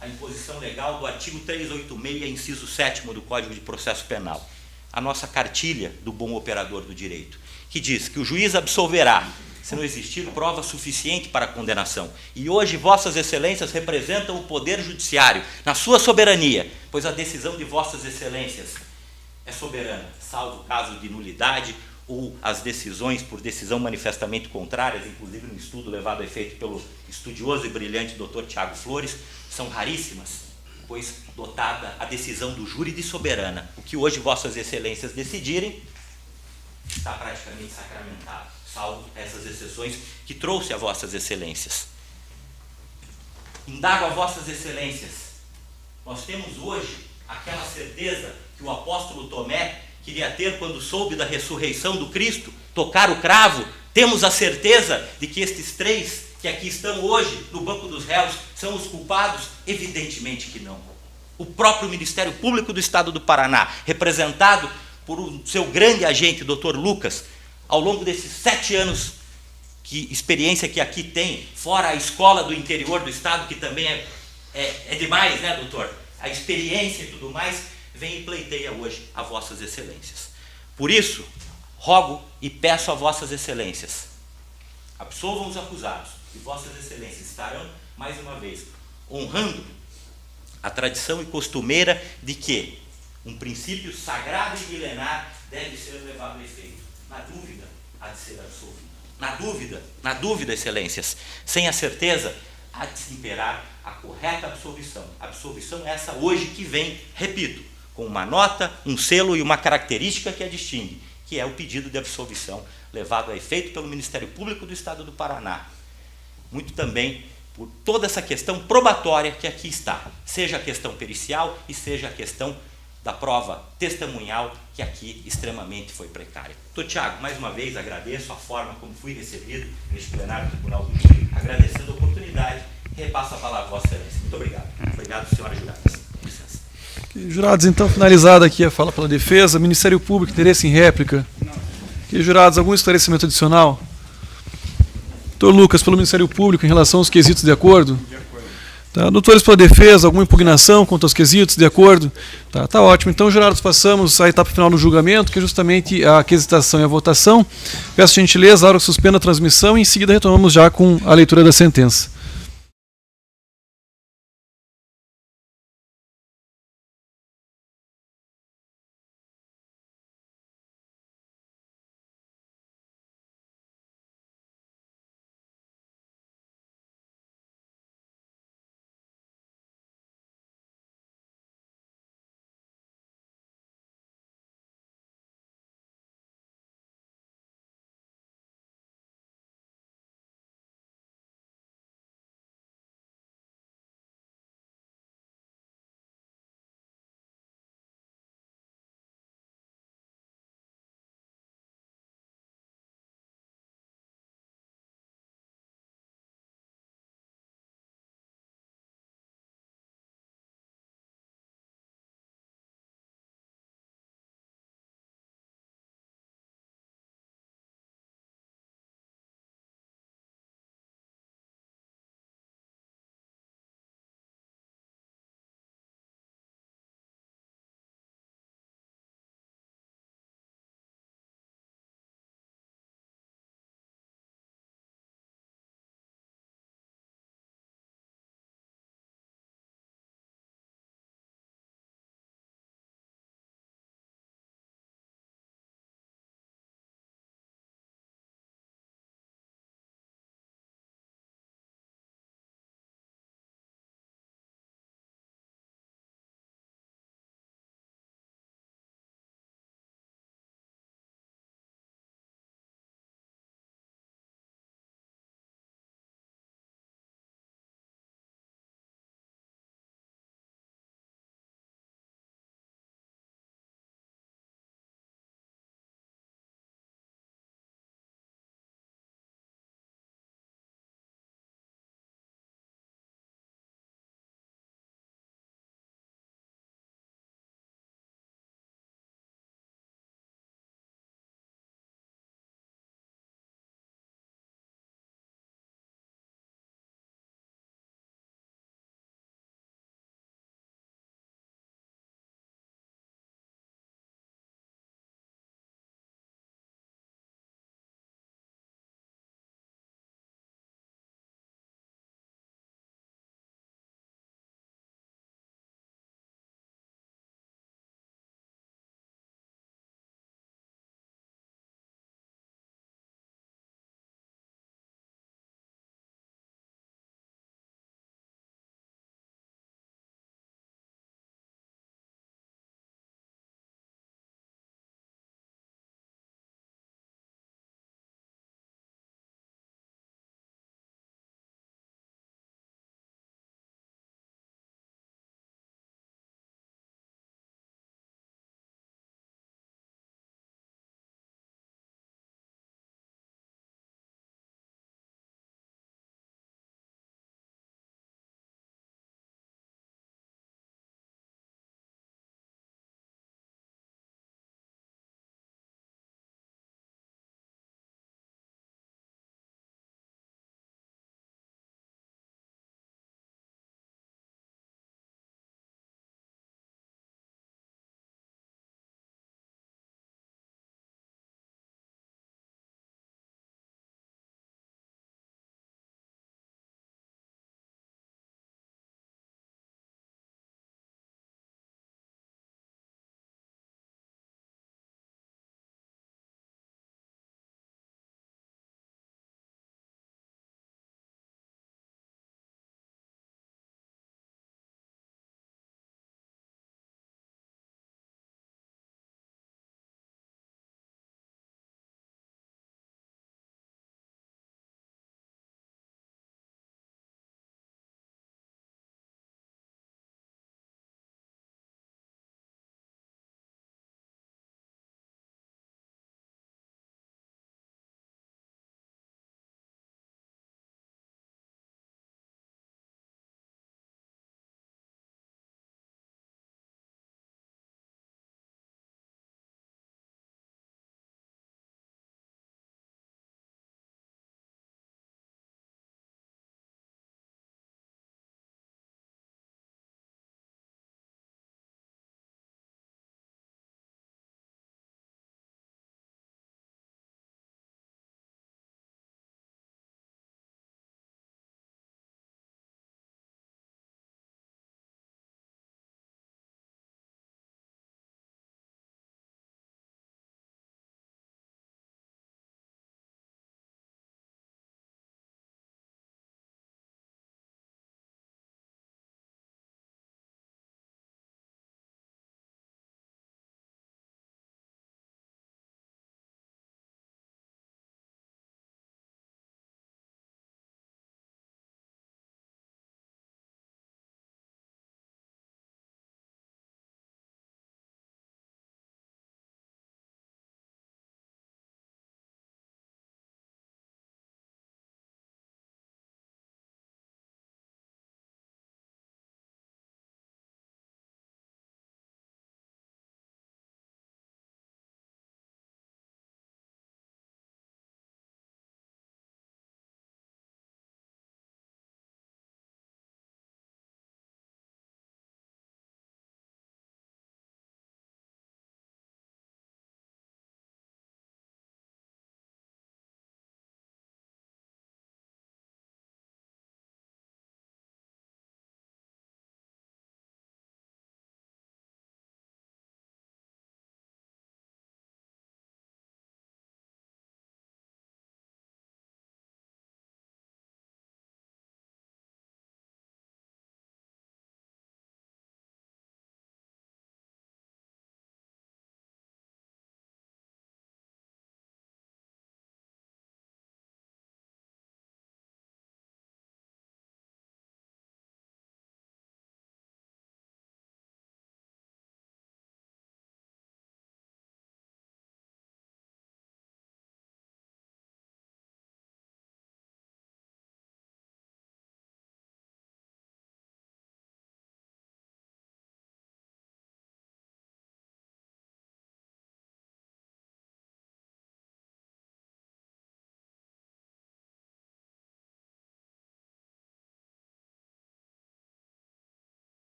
a imposição legal do artigo 386, inciso 7º do Código de Processo Penal, a nossa cartilha do bom operador do direito, que diz que o juiz absolverá se não existir prova suficiente para a condenação. E hoje vossas excelências representam o poder judiciário na sua soberania, pois a decisão de vossas excelências é soberana, salvo caso de nulidade ou as decisões por decisão manifestamente contrárias, inclusive no estudo levado a efeito pelo estudioso e brilhante Dr. Tiago Flores, são raríssimas, pois dotada a decisão do júri de soberana, o que hoje vossas excelências decidirem, está praticamente sacramentado, salvo essas exceções que trouxe a vossas excelências. Indago a vossas excelências, nós temos hoje aquela certeza que o apóstolo Tomé queria ter quando soube da ressurreição do Cristo, tocar o cravo. Temos a certeza de que estes 3 que aqui estão hoje no banco dos réus são os culpados? Evidentemente que não. O próprio Ministério Público do Estado do Paraná, representado por seu grande agente, Dr. Lucas, ao longo desses 7 anos de experiência que aqui tem, fora a escola do interior do Estado, que também é demais, né, doutor? A experiência e tudo mais, vem e pleiteia hoje a vossas excelências. Por isso, rogo e peço a vossas excelências, absolvam os acusados, e vossas excelências estarão, mais uma vez, honrando a tradição e costumeira de que um princípio sagrado e milenar deve ser levado a efeito. Na dúvida, há de ser absolvido. Na dúvida, excelências, sem a certeza, há de se imperar a correta absolvição. Absolvição essa hoje que vem, repito, com uma nota, um selo e uma característica que a distingue, que é o pedido de absolvição levado a efeito pelo Ministério Público do Estado do Paraná. Muito também por toda essa questão probatória que aqui está, seja a questão pericial e seja a questão da prova testemunhal, que aqui extremamente foi precária. Doutor Tiago, mais uma vez agradeço a forma como fui recebido neste plenário do Tribunal do Júri, agradecendo a oportunidade, repasso a palavra a Vossa Excelência. Muito obrigado. Obrigado, senhora juradas. Licença. Jurados, então, finalizada aqui a fala pela defesa, Ministério Público, interesse em réplica. Jurados, algum esclarecimento adicional? Doutor Lucas, pelo Ministério Público, em relação aos quesitos de acordo? De acordo. Tá. Doutores, pela defesa, alguma impugnação quanto aos quesitos de acordo? Tá ótimo. Então, jurados, passamos à etapa final do julgamento, que é justamente a quesitação e a votação. Peço gentileza, a hora que suspenda a transmissão e em seguida retomamos já com a leitura da sentença.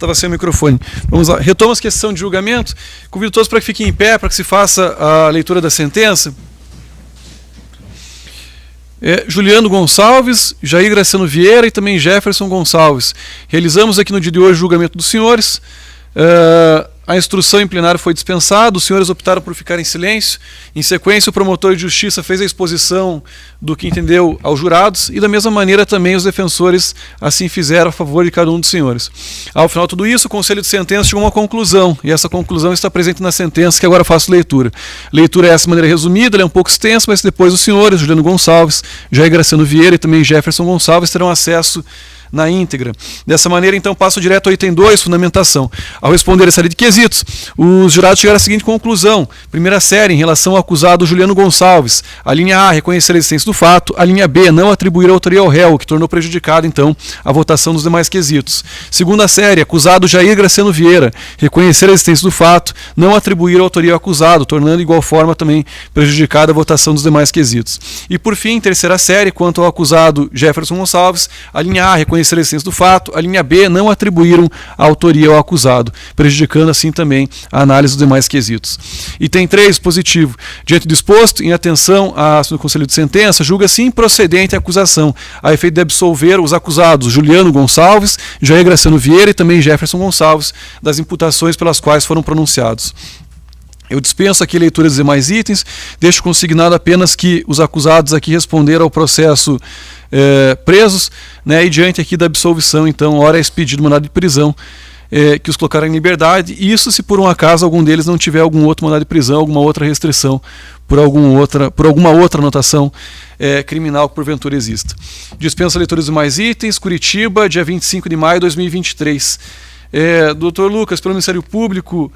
Estava sem o microfone. Vamos lá. Retoma a questão de julgamento. Convido todos para que fiquem em pé, para que se faça a leitura da sentença. Juliano Gonçalves, Jair Graciano Vieira e também Jefferson Gonçalves. Realizamos aqui no dia de hoje o julgamento dos senhores. A instrução em plenário foi dispensada, os senhores optaram por ficar em silêncio. Em sequência, o promotor de justiça fez a exposição do que entendeu aos jurados e, da mesma maneira, também os defensores assim fizeram a favor de cada um dos senhores. Ao final de tudo isso, o Conselho de Sentença chegou a uma conclusão, e essa conclusão está presente na sentença, que agora faço leitura. Leitura é essa de maneira resumida, ela é um pouco extensa, mas depois os senhores, Juliano Gonçalves, Jair Graciano Vieira e também Jefferson Gonçalves, terão acesso na íntegra. Dessa maneira, então, passo direto ao item 2, fundamentação. Ao responder essa série de quesitos, os jurados chegaram à seguinte conclusão. Primeira série, em relação ao acusado Juliano Gonçalves. A linha A, reconhecer a existência do fato. A linha B, não atribuir a autoria ao réu, o que tornou prejudicado, então, a votação dos demais quesitos. Segunda série, acusado Jair Graciano Vieira. Reconhecer a existência do fato. Não atribuir a autoria ao acusado, tornando, de igual forma, também prejudicada a votação dos demais quesitos. E, por fim, terceira série, quanto ao acusado Jefferson Gonçalves. A linha A, reconhecer a existência do fato, a linha B não atribuíram a autoria ao acusado, prejudicando assim também a análise dos demais quesitos. Item 3, positivo. Diante do exposto, em atenção ao Conselho de Sentença, julga-se improcedente a acusação, a efeito de absolver os acusados Juliano Gonçalves, Jair Graciano Vieira e também Jefferson Gonçalves das imputações pelas quais foram pronunciados. Eu dispenso aqui a leitura dos demais itens, deixo consignado apenas que os acusados aqui responderam ao processo presos, né, e diante aqui da absolvição, então, ora é expedido mandado de prisão que os colocará em liberdade, e isso se por um acaso algum deles não tiver algum outro mandado de prisão, alguma outra restrição, por alguma outra anotação criminal que porventura exista. Dispenso a leitura dos demais itens. Curitiba, dia 25 de maio de 2023. Doutor Lucas, pelo Ministério Público,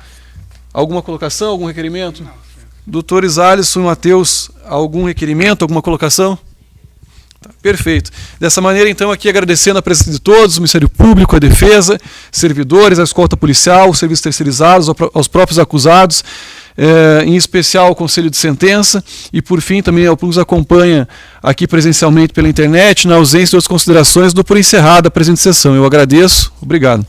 alguma colocação, algum requerimento? Não. Doutores Alisson e Matheus, algum requerimento, alguma colocação? Tá, perfeito. Dessa maneira, então, aqui agradecendo a presença de todos, o Ministério Público, a Defesa, servidores, a escolta policial, os serviços terceirizados, aos próprios acusados, em especial ao Conselho de Sentença e, por fim, também ao público que nos acompanha aqui presencialmente pela internet. Na ausência de outras considerações, dou por encerrada a presente sessão. Eu agradeço. Obrigado.